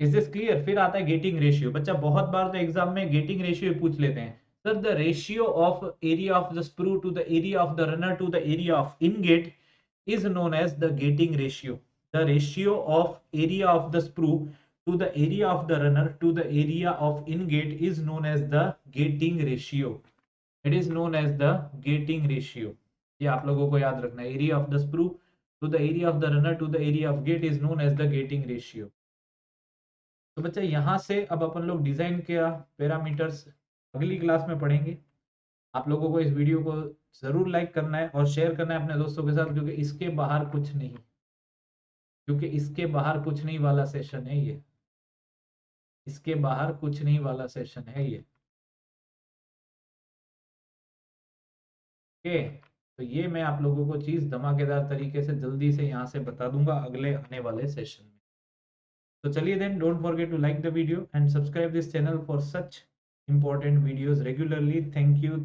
Is this clear? फिर आता है गेटिंग रेशियो. बच्चा बहुत बार तो एग्जाम में गेटिंग रेशियो पूछ लेते हैं. Sir, the ratio of area of the sprue to the area of the runner to the area of ingate is known as the gating ratio. The ratio of area of the sprue to the area of the runner to the area of ingate is known as the gating ratio. It is known as the gating ratio. ये आप लोगों को याद रखना है. Area of the sprue to the area of the runner to the area of gate is known as the gating ratio. तो बच्चा यहाँ से अब अपन लोग डिजाइन किया पैरामीटर्स अगली क्लास में पढ़ेंगे. आप लोगों को इस वीडियो को जरूर लाइक करना है और शेयर करना है अपने दोस्तों के साथ, क्योंकि इसके बाहर कुछ नहीं वाला सेशन है ये. इसके बाहर कुछ नहीं वाला सेशन है ये. ओके, तो ये मैं आप लोगों को चीज धमाकेदार तरीके से जल्दी से यहाँ से बता दूंगा अगले आने वाले सेशन में. तो चलिए then, don't forget to like the video and subscribe this channel for such important videos regularly. Thank you.